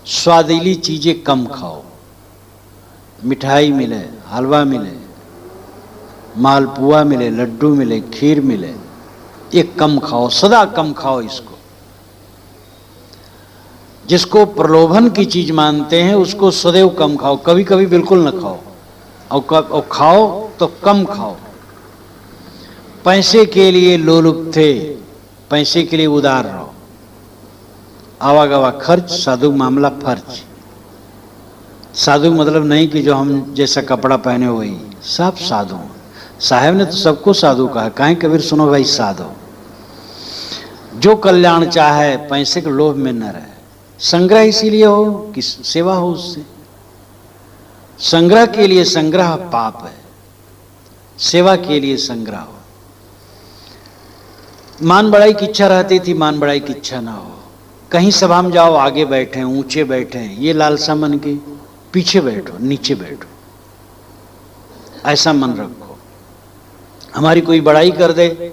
Speaker 1: स्वादिली चीजें कम खाओ, मिठाई मिले, हलवा मिले, मालपुआ मिले, लड्डू मिले, खीर मिले, ये कम खाओ, सदा कम खाओ इसको। जिसको प्रलोभन की चीज मानते हैं उसको सदैव कम खाओ, कभी कभी बिल्कुल न खाओ, और खाओ तो कम खाओ। पैसे के लिए लोलुप थे, पैसे के लिए उदार रहो, आवागवा खर्च, साधु मामला फर्ज। साधु मतलब नहीं कि जो हम जैसा कपड़ा पहने वही, सब साधु। साहब ने तो सबको साधु कहा, काहे कबीर सुनो भाई साधु। जो कल्याण चाहे, पैसे के लोभ में न रहे। संग्रह इसीलिए हो कि सेवा हो उससे। संग्रह के लिए संग्रह पाप है, सेवा के लिए संग्रह हो। मान बढ़ाई की इच्छा रहती थी, मान बढ़ाई की इच्छा ना हो। कहीं सभा में जाओ, आगे बैठे ऊंचे बैठे, ये लालसा मन की, पीछे बैठो नीचे बैठो, ऐसा मन रखो। हमारी कोई बड़ाई कर दे,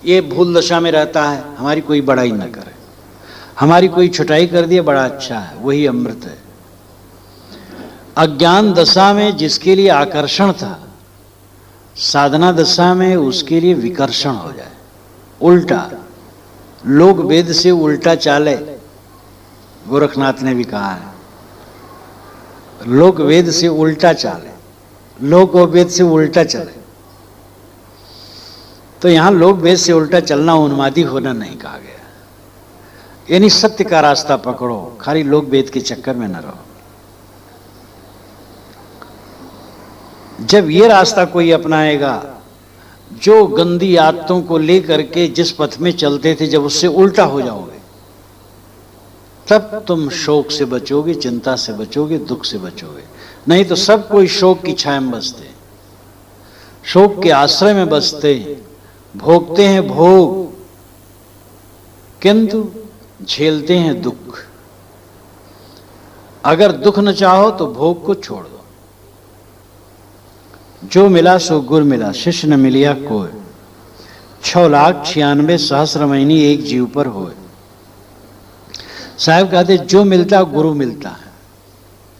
Speaker 1: ये भूल दशा में रहता है, हमारी कोई बड़ाई न करे। हमारी कोई छुटाई कर दिए, बड़ा अच्छा है, वही अमृत है। अज्ञान दशा में जिसके लिए आकर्षण था, साधना दशा में उसके लिए विकर्षण हो जाए, उल्टा। लोग वेद से उल्टा चाले, गोरखनाथ ने भी कहा है, लोग वेद से उल्टा चाले, लोग वेद से उल्टा चले। तो यहां लोग वेद से उल्टा चलना उन्मादी होना नहीं कहा गया, यानी सत्य का रास्ता पकड़ो, खाली लोग वेद के चक्कर में न रहो। जब ये रास्ता कोई अपनाएगा, जो गंदी आदतों को लेकर के जिस पथ में चलते थे, जब उससे उल्टा हो जाओगे, तब तुम शोक से बचोगे, चिंता से बचोगे, दुख से बचोगे। नहीं तो सब कोई शोक की छाया में बसते, शोक के आश्रय में बसते, भोगते हैं भोग, किंतु झेलते हैं दुख। अगर दुख न चाहो तो भोग को छोड़ दो। जो मिला सो गुर मिला, शिष्य न मिलिया कोय। 6,96,000 महीने एक जीव पर होए। साहब कहते जो मिलता गुरु मिलता है,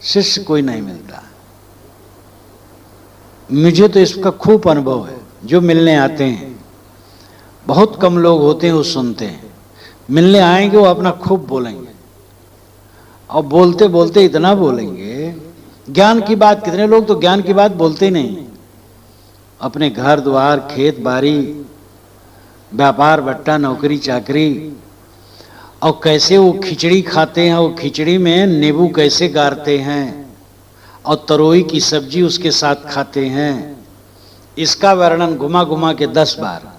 Speaker 1: शिष्य कोई नहीं मिलता। मुझे तो इसका खूब अनुभव है। जो मिलने आते हैं, बहुत कम लोग होते हैं वो सुनते हैं, मिलने आएंगे वो अपना खूब बोलेंगे, और बोलते बोलते इतना बोलेंगे, ज्ञान की बात। कितने लोग तो ज्ञान की बात बोलते ही नहीं, अपने घर द्वार, खेत बाड़ी, व्यापार बट्टा, नौकरी चाकरी, और कैसे वो खिचड़ी खाते हैं, वो खिचड़ी में नींबू कैसे गारते हैं, और तरोई की सब्जी उसके साथ खाते हैं, इसका वर्णन घुमा घुमा के 10 बार।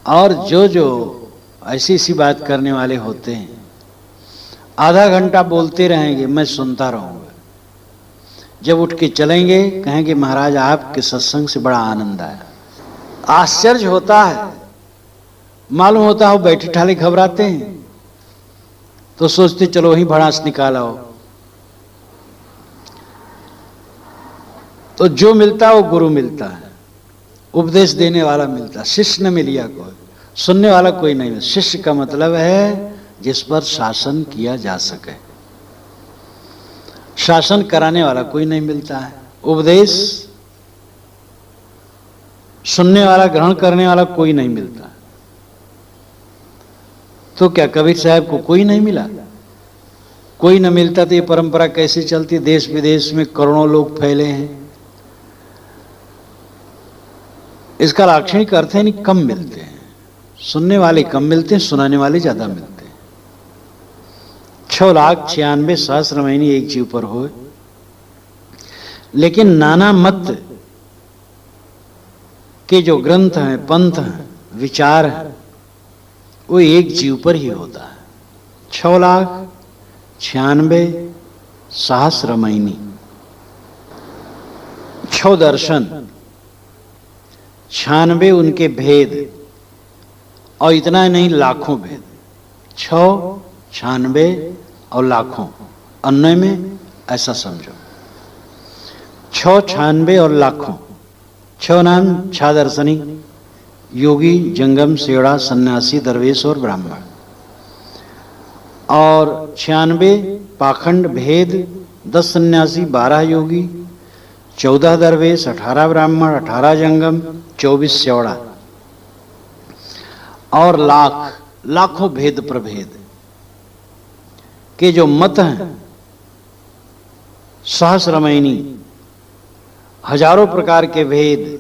Speaker 1: और जो ऐसी सी बात करने वाले होते हैं, आधा घंटा बोलते रहेंगे, मैं सुनता रहूंगा। जब उठ के चलेंगे, कहेंगे महाराज आपके सत्संग से बड़ा आनंद आया। आश्चर्य होता है, मालूम होता हो बैठे ठाले घबराते हैं, तो सोचते चलो वहीं भड़ास निकाला हो। तो जो मिलता है वो गुरु मिलता है, उपदेश देने वाला मिलता है। शिष्य न मिलिया कोई, सुनने वाला कोई नहीं मिलता। शिष्य का मतलब है जिस पर शासन किया जा सके, शासन कराने वाला कोई नहीं मिलता है। उपदेश सुनने वाला, ग्रहण करने वाला कोई नहीं मिलता। तो क्या कबीर साहब को कोई नहीं मिला? कोई न मिलता तो ये परंपरा कैसे चलती? देश विदेश में करोड़ों लोग फैले हैं। इसका लाक्षणिक अर्थ है नहीं कम मिलते हैं, सुनने वाले कम मिलते हैं, सुनाने वाले ज्यादा मिलते हैं। 6,96,000 महीने एक जीव पर हो, लेकिन नाना मत के जो ग्रंथ हैं, पंथ हैं, विचार हैं, वो एक जीव पर ही होता है। 6,96,000 महीने, 6 दर्शन, 96 उनके भेद, और इतना नहीं लाखों भेद। 6, 96 और लाखों, अन्वय में ऐसा समझो। 6, 96 और लाखों। 6 नाम 6 दर्शनी, योगी, जंगम, सेवड़ा, सन्यासी, दरवेश और ब्राह्मण। और 96 पाखंड भेद, 10 सन्यासी, 12 योगी, 14 दरवेश, 18 ब्राह्मण, 18 जंगम, 24 सेवड़ा, और लाखों भेद प्रभेद के जो मत हैं। सहस्रमयनी, हजारों प्रकार के भेद,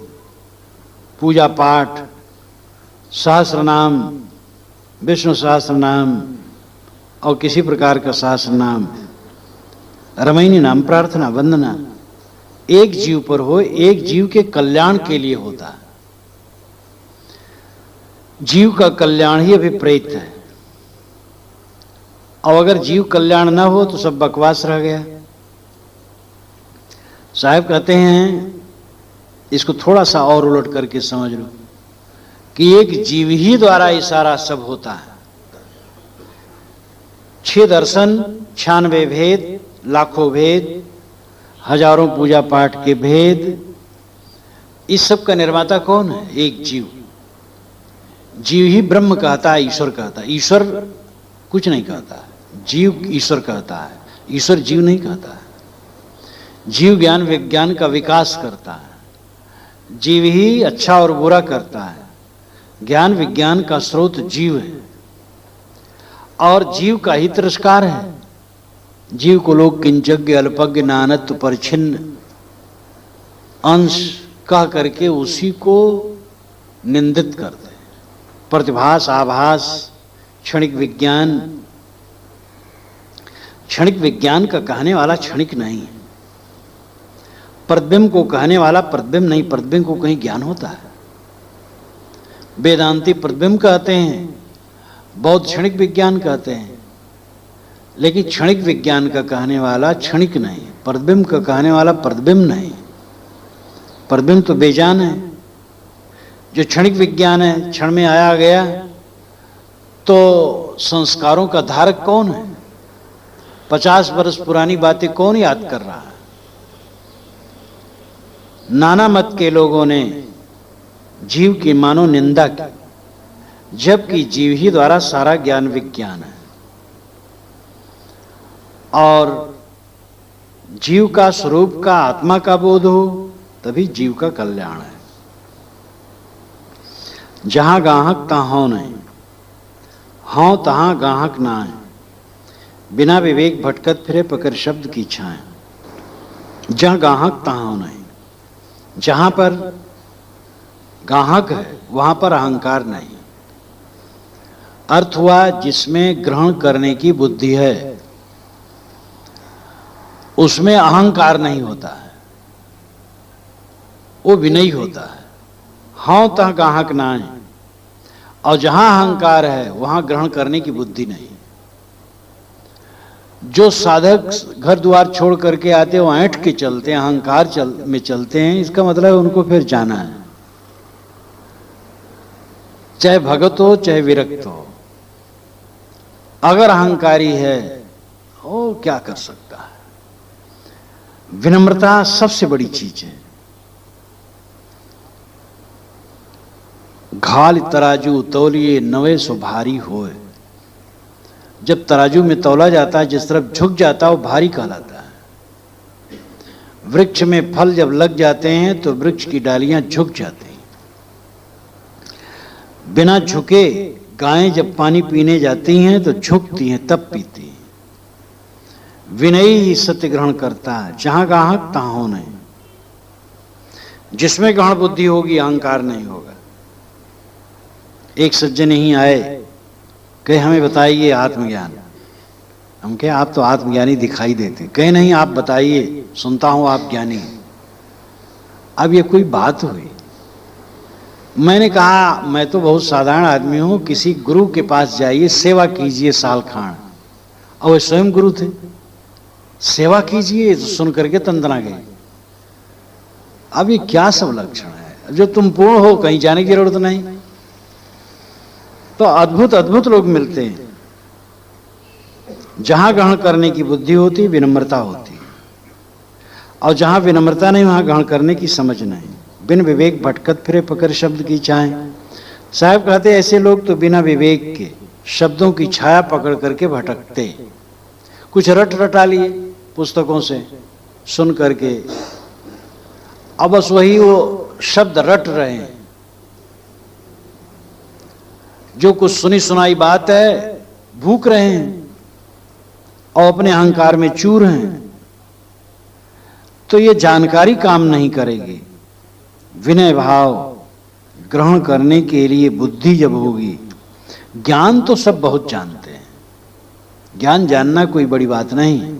Speaker 1: पूजा पाठ, सहस्र नाम, विष्णु सहस्त्र नाम और किसी प्रकार का सहस्त्र नाम, रमैनी नाम, प्रार्थना, वंदना एक जीव पर हो, एक जीव के कल्याण के लिए होता है। जीव का कल्याण ही अभिप्रेत है, और अगर जीव कल्याण ना हो तो सब बकवास रह गया। साहब कहते हैं, इसको थोड़ा सा और उलट करके समझ लो कि एक जीव ही द्वारा ये सारा सब होता है। 6 दर्शन, 96 भेद, लाखों भेद, हजारों पूजा पाठ के भेद, इस सब का निर्माता कौन है? एक जीव। जीव ही ब्रह्म कहता है, ईश्वर कहता है। ईश्वर कुछ नहीं कहता है, जीव ईश्वर कहता है, ईश्वर जीव नहीं कहता है। जीव ज्ञान विज्ञान का विकास करता है, जीव ही अच्छा और बुरा करता है। ज्ञान विज्ञान का स्रोत जीव है, और जीव का ही तिरस्कार है। जीव को लोग किंचज्ञ, अल्पज्ञ, नानत्व, परिच्छिन्न अंश कह करके उसी को निंदित करते हैं। प्रतिभास, आभास, क्षणिक विज्ञान, क्षणिक विज्ञान का कहने वाला क्षणिक नहीं है। प्रतिबिंब को कहने वाला प्रतिबिंब नहीं, प्रतिबिंब को कहीं ज्ञान होता है। वेदांती प्रतिबिंब कहते हैं, बौद्ध क्षणिक विज्ञान कहते हैं, लेकिन क्षणिक विज्ञान का कहने वाला क्षणिक नहीं, प्रतिबिंब का कहने वाला प्रतिबिंब नहीं। प्रतिबिंब तो बेजान है। जो क्षणिक विज्ञान है, क्षण में आया गया, तो संस्कारों का धारक कौन है? 50 वर्ष पुरानी बातें कौन याद कर रहा है? नाना मत के लोगों ने जीव की मानो निंदा की, जबकि जीव ही द्वारा सारा ज्ञान विज्ञान है, और जीव का स्वरूप का, आत्मा का बोध हो तभी जीव का कल्याण है। जहां गाहक तहां नहीं, हाँ तहां गाहक ना है। बिना विवेक भटकत फिरे पकड़ शब्द की छाएं। जहां गाहक तहां नहीं, जहां पर गाहक है वहां पर अहंकार नहीं। अर्थ हुआ जिसमें ग्रहण करने की बुद्धि है उसमें अहंकार नहीं होता है, वो विनयी होता है। हाँ तह गाहक ना है, और जहां अहंकार है वहां ग्रहण करने की बुद्धि नहीं। जो साधक घर द्वार छोड़ करके आते हैं वो ऐंठ के चलते हैं, अहंकार में चलते हैं, इसका मतलब है उनको फिर जाना है। चाहे भगत हो चाहे विरक्त हो, अगर अहंकारी है वो क्या कर सकता है? विनम्रता सबसे बड़ी चीज है। घाल तराजू तौलिए नवे सो भारी होए। जब तराजू में तौला जाता है, जिस तरफ झुक जाता है वो भारी कहलाता है। वृक्ष में फल जब लग जाते हैं तो वृक्ष की डालियां झुक जाती हैं। बिना झुके गायें जब पानी पीने जाती हैं तो झुकती हैं, तब पीती हैं। विनयी ही सत्य ग्रहण करता है। जहां गाहक तहां नहीं। जिसमें ग्रहण बुद्धि होगी अहंकार नहीं होगा। एक सज्जन ही आए, कहे हमें बताइए आत्मज्ञान। हम कहे आप तो आत्मज्ञानी दिखाई देते। कहे नहीं आप बताइए, सुनता हूं आप ज्ञानी। अब ये कोई बात हुई? मैंने कहा मैं तो बहुत साधारण आदमी हूं, किसी गुरु के पास जाइए, सेवा कीजिए साल खान। और वे स्वयं गुरु थे। सेवा कीजिए तो सुन करके तंतना गए। अब ये क्या सब लक्षण है? जो तुम पूर्ण हो कहीं जाने की जरूरत नहीं। तो अद्भुत अद्भुत लोग मिलते हैं। जहां ग्रहण करने की बुद्धि होती, विनम्रता होती, और जहां विनम्रता नहीं वहां ग्रहण करने की समझ नहीं। बिन विवेक भटकत फिरे पकड़ शब्द की छाएं। साहब कहते ऐसे लोग तो बिना विवेक के शब्दों की छाया पकड़ करके भटकते। कुछ रट रटा लिए पुस्तकों से सुन करके, अब बस वही वो शब्द रट रहे हैं। जो कुछ सुनी सुनाई बात है भूख रहे हैं और अपने अहंकार में चूर हैं। तो ये जानकारी काम नहीं करेगी। विनय भाव ग्रहण करने के लिए बुद्धि जब होगी, ज्ञान तो सब बहुत जानते हैं, ज्ञान जानना कोई बड़ी बात नहीं।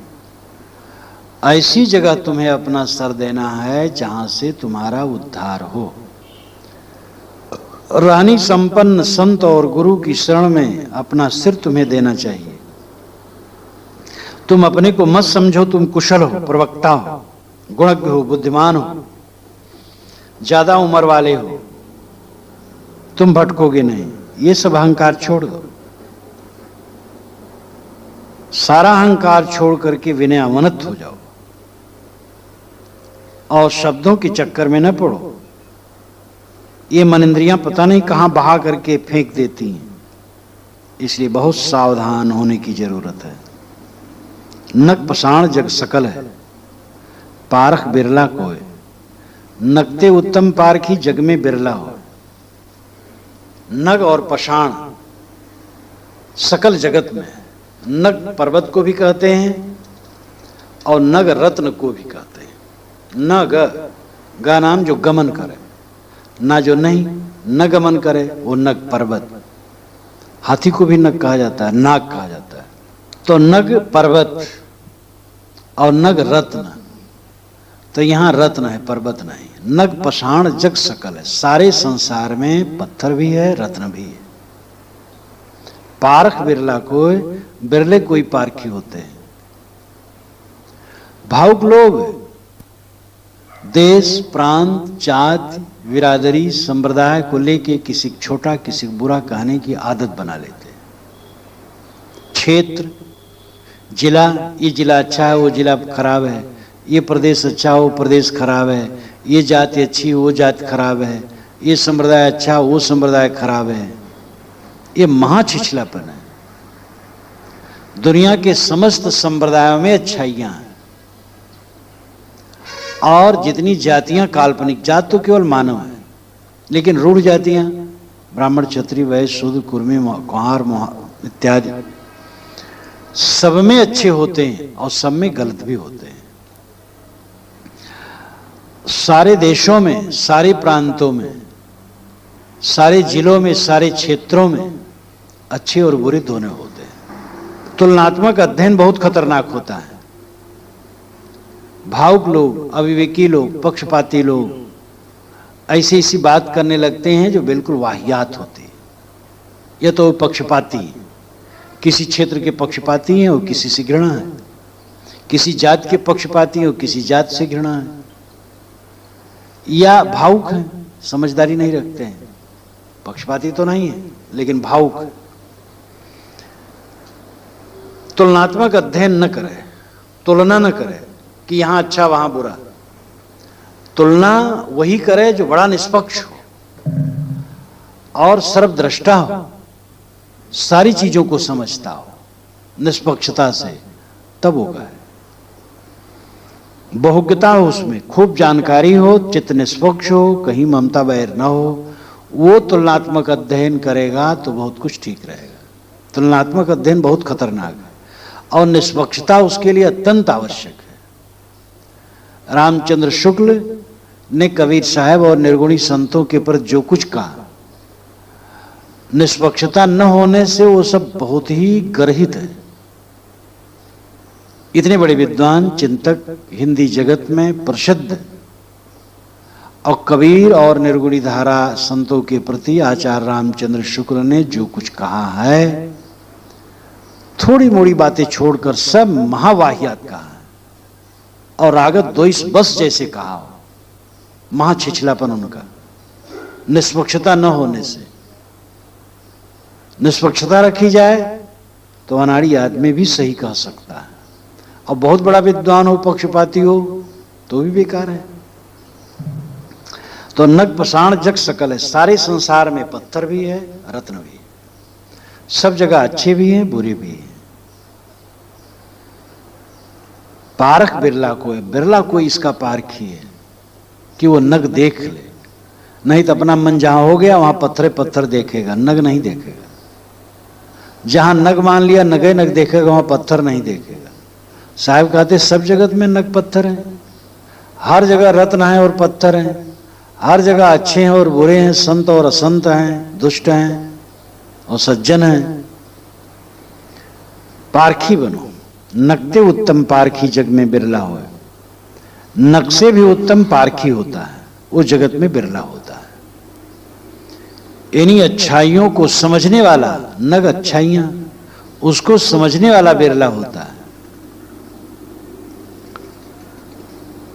Speaker 1: ऐसी जगह तुम्हें अपना सर देना है जहां से तुम्हारा उद्धार हो। रानी संपन्न संत और गुरु की शरण में अपना सिर तुम्हें देना चाहिए। तुम अपने को मत समझो तुम कुशल हो, प्रवक्ता हो, गुणज्ञ हो, बुद्धिमान हो, ज्यादा उम्र वाले हो, तुम भटकोगे नहीं। ये सब अहंकार छोड़ दो। सारा अहंकार छोड़ करके विनय अवनत हो जाओ और शब्दों के चक्कर में न पड़ो। ये मन इंद्रियां पता नहीं कहां बहा करके फेंक देती हैं, इसलिए बहुत सावधान होने की जरूरत है। नग पसाण जग सकल है, पारख बिरला कोय। नगते उत्तम पारखी जग में बिरला हो। नग और पषाण सकल जगत में, नग पर्वत को भी कहते हैं और नग रत्न को भी कहते हैं। नग गा नाम जो गमन करे, ना जो नहीं न गमन करे वो नग पर्वत। हाथी को भी नग कहा जाता है, नाग कहा जाता है। तो नग पर्वत और नग रत्न, तो यहां रत्न है, पर्वत नहीं। नग पषाण जग सकल है, सारे संसार में पत्थर भी है, रत्न भी है। पारख बिरला कोई, बिरले कोई पारखी होते हैं। भावुक लोग देश, प्रांत, जाति, बिरादरी, संप्रदाय को लेके किसी छोटा किसी बुरा कहने की आदत बना लेते हैं। क्षेत्र, जिला, ये जिला अच्छा है वो जिला खराब है, ये प्रदेश अच्छा वो प्रदेश खराब है, ये जाति अच्छी वो जाति खराब है, ये संप्रदाय अच्छा वो संप्रदाय खराब है। ये महाछिछलापन है। दुनिया के समस्त संप्रदायों में अच्छाइयां हैं और जितनी जातियां काल्पनिक, जात तो केवल मानव है, लेकिन रूढ़ जातियां ब्राह्मण, क्षत्रिय, वैश्य, शूद्र, कुर्मी, कुंहार इत्यादि सब में अच्छे होते हैं और सब में गलत भी होते हैं। सारे देशों में, सारे प्रांतों में, सारे जिलों में, सारे क्षेत्रों में अच्छे और बुरे दोनों होते हैं। तुलनात्मक अध्ययन बहुत खतरनाक होता है। भावुक लोग, अविवेकी लोग, पक्षपाती लोग ऐसी ऐसी बात करने लगते हैं जो बिल्कुल वाहियात होती है। यह तो पक्षपाती, किसी क्षेत्र के पक्षपाती हैं और किसी से घृणा है, किसी जात के पक्षपाती हैं और किसी जात से घृणा है, या भावुक हैं, समझदारी नहीं रखते हैं। पक्षपाती तो नहीं है लेकिन भावुक। तुलनात्मक अध्ययन न करे, तुलना न करे कि यहां अच्छा वहां बुरा। तुलना वही करे जो बड़ा निष्पक्ष हो और सर्वद्रष्टा हो, सारी चीजों को समझता हो निष्पक्षता से, तब होगा। बहुज्ञता हो, उसमें खूब जानकारी हो, चित्त निष्पक्ष हो, कहीं ममता बैर न हो, वो तुलनात्मक अध्ययन करेगा तो बहुत कुछ ठीक रहेगा। तुलनात्मक अध्ययन बहुत खतरनाक है और निष्पक्षता उसके लिए अत्यंत आवश्यक है। रामचंद्र शुक्ल ने कबीर साहब और निर्गुणी संतों के पर जो कुछ कहा, निष्पक्षता न होने से वो सब बहुत ही गर्हित है। इतने बड़े विद्वान चिंतक हिंदी जगत में प्रसिद्ध, और कबीर और निर्गुणी धारा संतों के प्रति आचार्य रामचंद्र शुक्ल ने जो कुछ कहा है, थोड़ी मोड़ी बातें छोड़कर सब महावाहियात कहा है और रागत द्वेष बस जैसे कहा हो। महाछिछलापन उनका, निष्पक्षता न होने से। निष्पक्षता रखी जाए तो अनाड़ी आदमी भी सही कह सकता है, और बहुत बड़ा विद्वान हो, पक्षपाती हो तो भी बेकार है। तो नग पषाण जग सकल है, सारे संसार में पत्थर भी है, रत्न भी है, सब जगह अच्छे भी हैं, बुरे भी हैं। पारख बिरला को है, बिरला कोई इसका पारखी है कि वो नग देख ले, नहीं तो अपना मन जहां हो गया वहां पत्थर पत्थर देखेगा, नग नहीं देखेगा। जहां नग मान लिया नगे नग देखेगा, वहां पत्थर नहीं देखेगा। साहब कहते सब जगत में नग पत्थर हैं, हर जगह रत्न है और पत्थर हैं, हर जगह अच्छे हैं और बुरे हैं, संत और असंत हैं, दुष्ट हैं, और सज्जन है, पारखी बनो। नकते उत्तम पारखी जग में बिरला होए। नक से भी उत्तम पारखी होता है, वो जगत में बिरला होता है। इन्हीं अच्छाइयों को समझने वाला, नग अच्छाइयां, उसको समझने वाला बिरला होता है।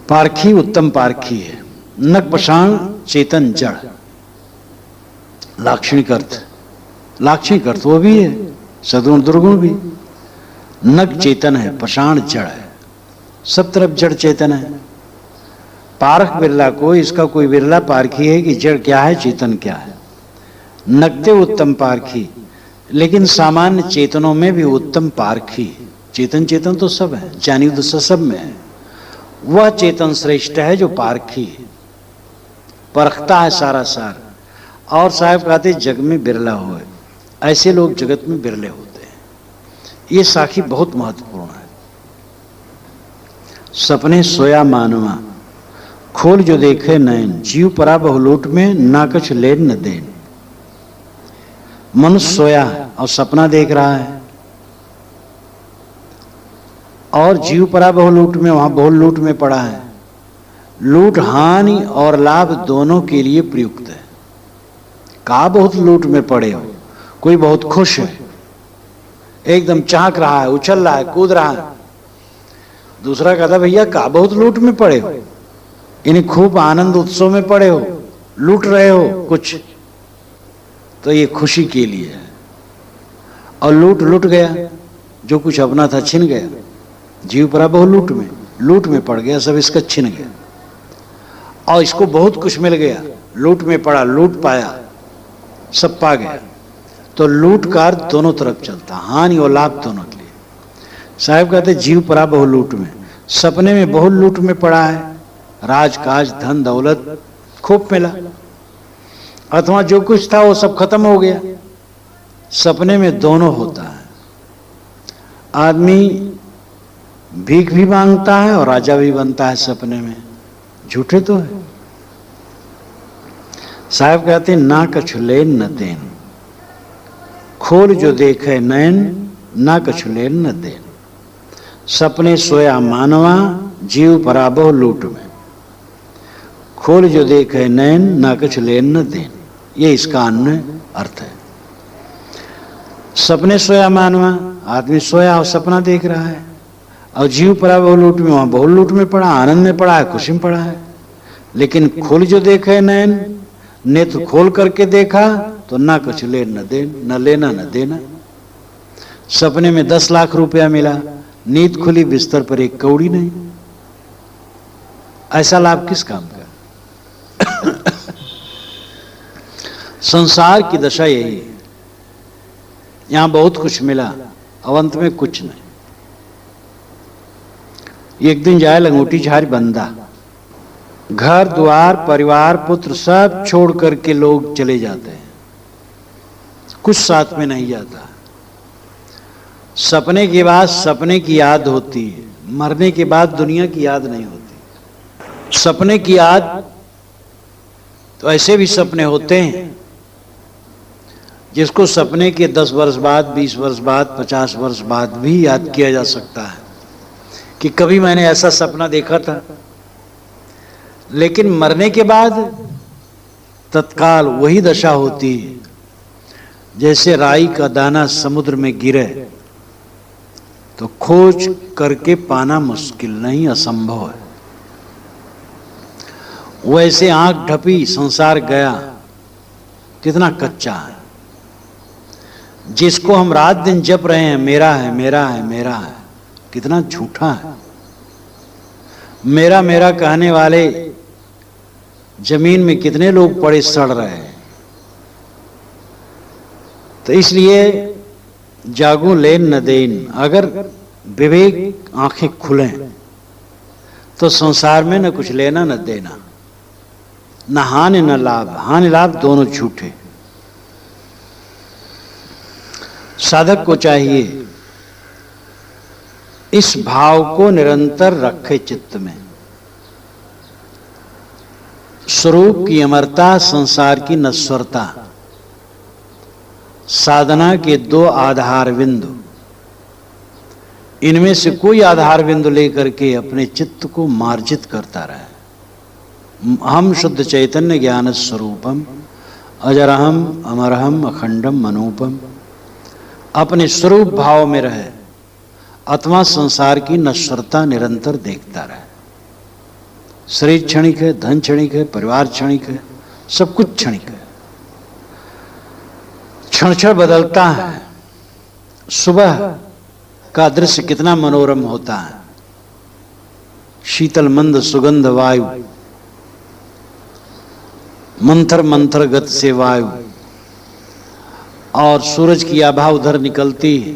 Speaker 1: पारखी उत्तम पारखी है। नग पाषाण चेतन जड़, लाक्षणिक अर्थ, लाक्षणिक अर्थ वो भी है, सदगुण दुर्गुण भी। नग चेतन है, पाषाण जड़ है, सब तरफ जड़ चेतन है। पारख बिरला को, इसका कोई बिरला पारखी है कि जड़ क्या है चेतन क्या है। नगते उत्तम पारखी, लेकिन सामान्य चेतनों में भी उत्तम पारखी। चेतन चेतन तो सब है, जानी तो सब में है। वह चेतन श्रेष्ठ है जो पारखी है, परखता है सारा सार। और साहब कहते जग में बिरला होए, ऐसे लोग जगत में बिरले होते हैं। ये साखी बहुत महत्वपूर्ण है। सपने सोया मानवा, खोल जो देखे नयन, जीव परा बहुलोट में ना कुछ लेन न देन। मनुष्य सोया है और सपना देख रहा है, और जीव परा बहुलूट में, वहां बहुलूट में पड़ा है। लूट हानि और लाभ दोनों के लिए प्रयुक्त है। कहा बहुत लूट में पड़े हो, कोई बहुत खुश है, एकदम चाहक रहा है, उछल रहा है, कूद रहा है। दूसरा कहता भैया कहा बहुत लूट में पड़े हो, इन्हें खूब आनंद उत्सव में पड़े हो, लूट रहे हो कुछ, तो ये खुशी के लिए है। और लूट गया, जो कुछ अपना था छिन गया। जीव परा बहु लूट में पड़ गया, सब इसका छिन गया। और इसको बहुत कुछ मिल गया, लूट में पड़ा, लूट पाया, सब पा गया। तो लूट का अर्थ दोनों तरफ चलता, हानि और लाभ दोनों के लिए। साहब कहते जीव परा बहु लूट में, सपने में बहुत लूट में पड़ा है, राजकाज धन दौलत खूब मिला, अथवा जो कुछ था वो सब खत्म हो गया। सपने में दोनों होता है। आदमी भीख भी मांगता है और राजा भी बनता है सपने में, झूठे तो है। साहब कहते ना कछु लेन न देन, खोल जो देखे नयन, ना कछु लेन न देन। सपने सोया मानवा, जीव परा बहु लूट में, खोल जो देखे नयन, ना कछु लेन न देन। ये इसका अन्य अर्थ है। सपने सोया मानवा, आदमी सोया और सपना देख रहा है, और जीव परा बहु लूट में, वहां बहु लूट में पड़ा, आनंद में पड़ा है, खुशी में पड़ा है। लेकिन खोल जो देखे नयन, नेत्र खोल करके देखा तो ना कुछ ले न देन, न लेना न देना। सपने में 10 लाख रुपया मिला, नींद खुली बिस्तर पर एक कौड़ी नहीं। ऐसा लाभ किस काम का? संसार की दशा यही है, यहां बहुत कुछ मिला और अंत में कुछ नहीं। एक दिन जाए लंगोटी झारी बंदा, घर द्वार परिवार पुत्र सब छोड़ करके लोग चले जाते हैं, कुछ साथ में नहीं जाता। सपने के बाद सपने की याद होती है, मरने के बाद दुनिया की याद नहीं होती। सपने की याद तो ऐसे भी सपने होते हैं जिसको सपने के 10 वर्ष बाद, 20 वर्ष बाद, 50 वर्ष बाद भी याद किया जा सकता है कि कभी मैंने ऐसा सपना देखा था। लेकिन मरने के बाद तत्काल वही दशा होती है जैसे राई का दाना समुद्र में गिरे तो खोज करके पाना मुश्किल नहीं, असंभव है। वैसे आंख ढपी, संसार गया, कितना कच्चा है। जिसको हम रात दिन जप रहे हैं मेरा है मेरा है मेरा है, कितना झूठा है। मेरा मेरा कहने वाले जमीन में कितने लोग पड़े सड़ रहे हैं। तो इसलिए जागो लेन न देन, अगर विवेक आंखें खुलें तो संसार में न कुछ लेना न देना, न हानि न लाभ। हानि लाभ दोनों झूठे। साधक को चाहिए इस भाव को निरंतर रखे चित्त में। स्वरूप की अमरता, संसार की नश्वरता, साधना के दो आधार बिंदु, इनमें से कोई आधार बिंदु लेकर के अपने चित्त को मार्जित करता रहे। हम शुद्ध चैतन्य ज्ञान स्वरूपम अजरहम अमरहम अखंडम मनोपम, अपने स्वरूप भाव में रहे अथवा संसार की नश्वरता निरंतर देखता रहे। शरीर क्षणिक है, धन क्षणिक है, परिवार क्षणिक है, सब कुछ क्षणिक है, क्षण क्षण बदलता है। सुबह का दृश्य कितना मनोरम होता है, शीतल मंद सुगंध वायु, मंथर मंथर गत से वायु, और सूरज की आभा उधर निकलती है,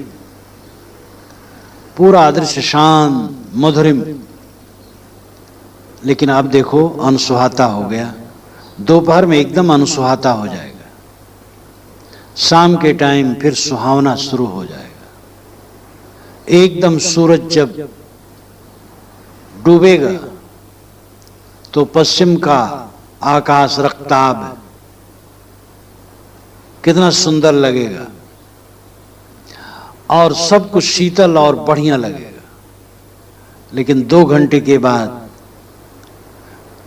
Speaker 1: पूरा दृश्य शांत मधुरिम। लेकिन अब देखो अनसुहाता हो गया, दोपहर में एकदम अनसुहाता हो जाएगा, शाम के टाइम फिर सुहावना शुरू हो जाएगा। एकदम सूरज जब डूबेगा तो पश्चिम का आकाश रक्ताब है, कितना सुंदर लगेगा और सब कुछ शीतल और बढ़िया लगेगा। लेकिन 2 घंटे के बाद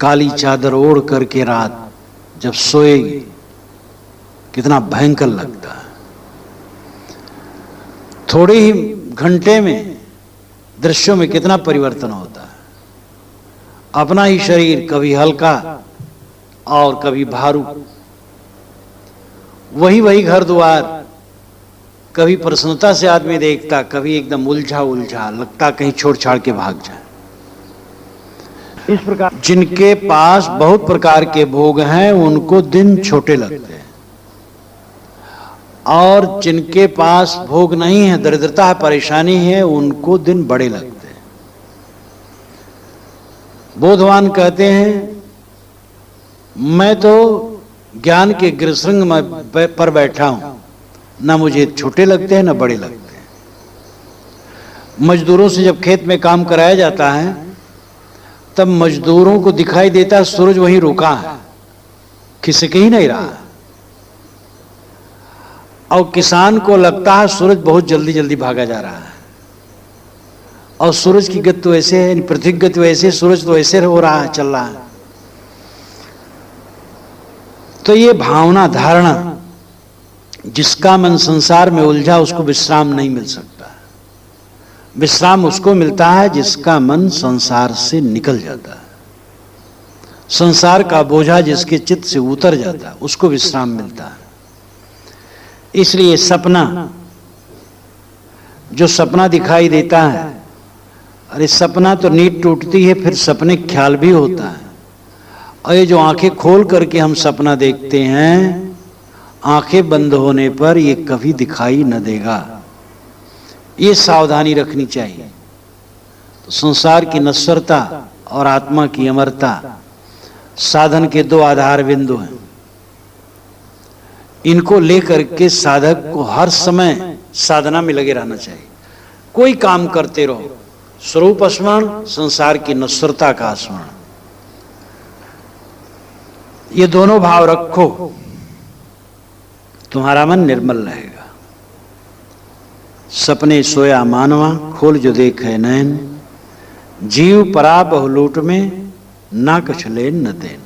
Speaker 1: काली चादर ओढ़ करके रात जब सोएगी कितना भयंकर लगता है। थोड़े ही घंटे में दृश्यों में कितना परिवर्तन होता है। अपना ही शरीर कभी हल्का और कभी भारू, वही घर द्वार, कभी प्रसन्नता से आदमी देखता, कभी एकदम उलझा उलझा लगता कहीं छोड़ छाड़ के भाग जाए। इस प्रकार जिनके पास बहुत प्रकार के भोग हैं उनको दिन छोटे लगते हैं, और जिनके पास भोग नहीं है, दरिद्रता है, परेशानी है, उनको दिन बड़े लगते हैं। बोधवान कहते हैं मैं तो ज्ञान के गिरशृंग में पर बैठा हूं, ना मुझे छोटे लगते हैं ना बड़े लगते हैं। मजदूरों से जब खेत में काम कराया जाता है तब मजदूरों को दिखाई देता है सूरज वहीं रुका है, खिसक ही नहीं रहा, और किसान को लगता है सूरज बहुत जल्दी जल्दी भागा जा रहा है, और सूरज की गति तो ऐसे है, पृथ्वी की गति तो ऐसे, सूरज तो ऐसे हो रहा है, चल रहा है। तो ये भावना धारणा, जिसका मन संसार में उलझा उसको विश्राम नहीं मिल सकता। विश्राम उसको मिलता है जिसका मन संसार से निकल जाता है, संसार का बोझा जिसके चित्त से उतर जाता है उसको विश्राम मिलता है। इसलिए सपना, जो सपना दिखाई देता है, अरे सपना तो नींद टूटती है फिर सपने ख्याल भी होता है, और ये जो आंखें खोल करके हम सपना देखते हैं, आंखें बंद होने पर ये कभी दिखाई न देगा। ये सावधानी रखनी चाहिए। तो संसार की नश्वरता और आत्मा की अमरता साधन के 2 आधार बिंदु हैं। इनको लेकर के साधक को हर समय साधना में लगे रहना चाहिए। कोई काम करते रहो, स्वरूप स्मरण, संसार की नश्वरता का स्मरण, ये दोनों भाव रखो, तुम्हारा मन निर्मल रहेगा। सपने सोया मानवा, खोल जो देखे नैन, जीव परा बहुलूट में ना कछ लेन न देन।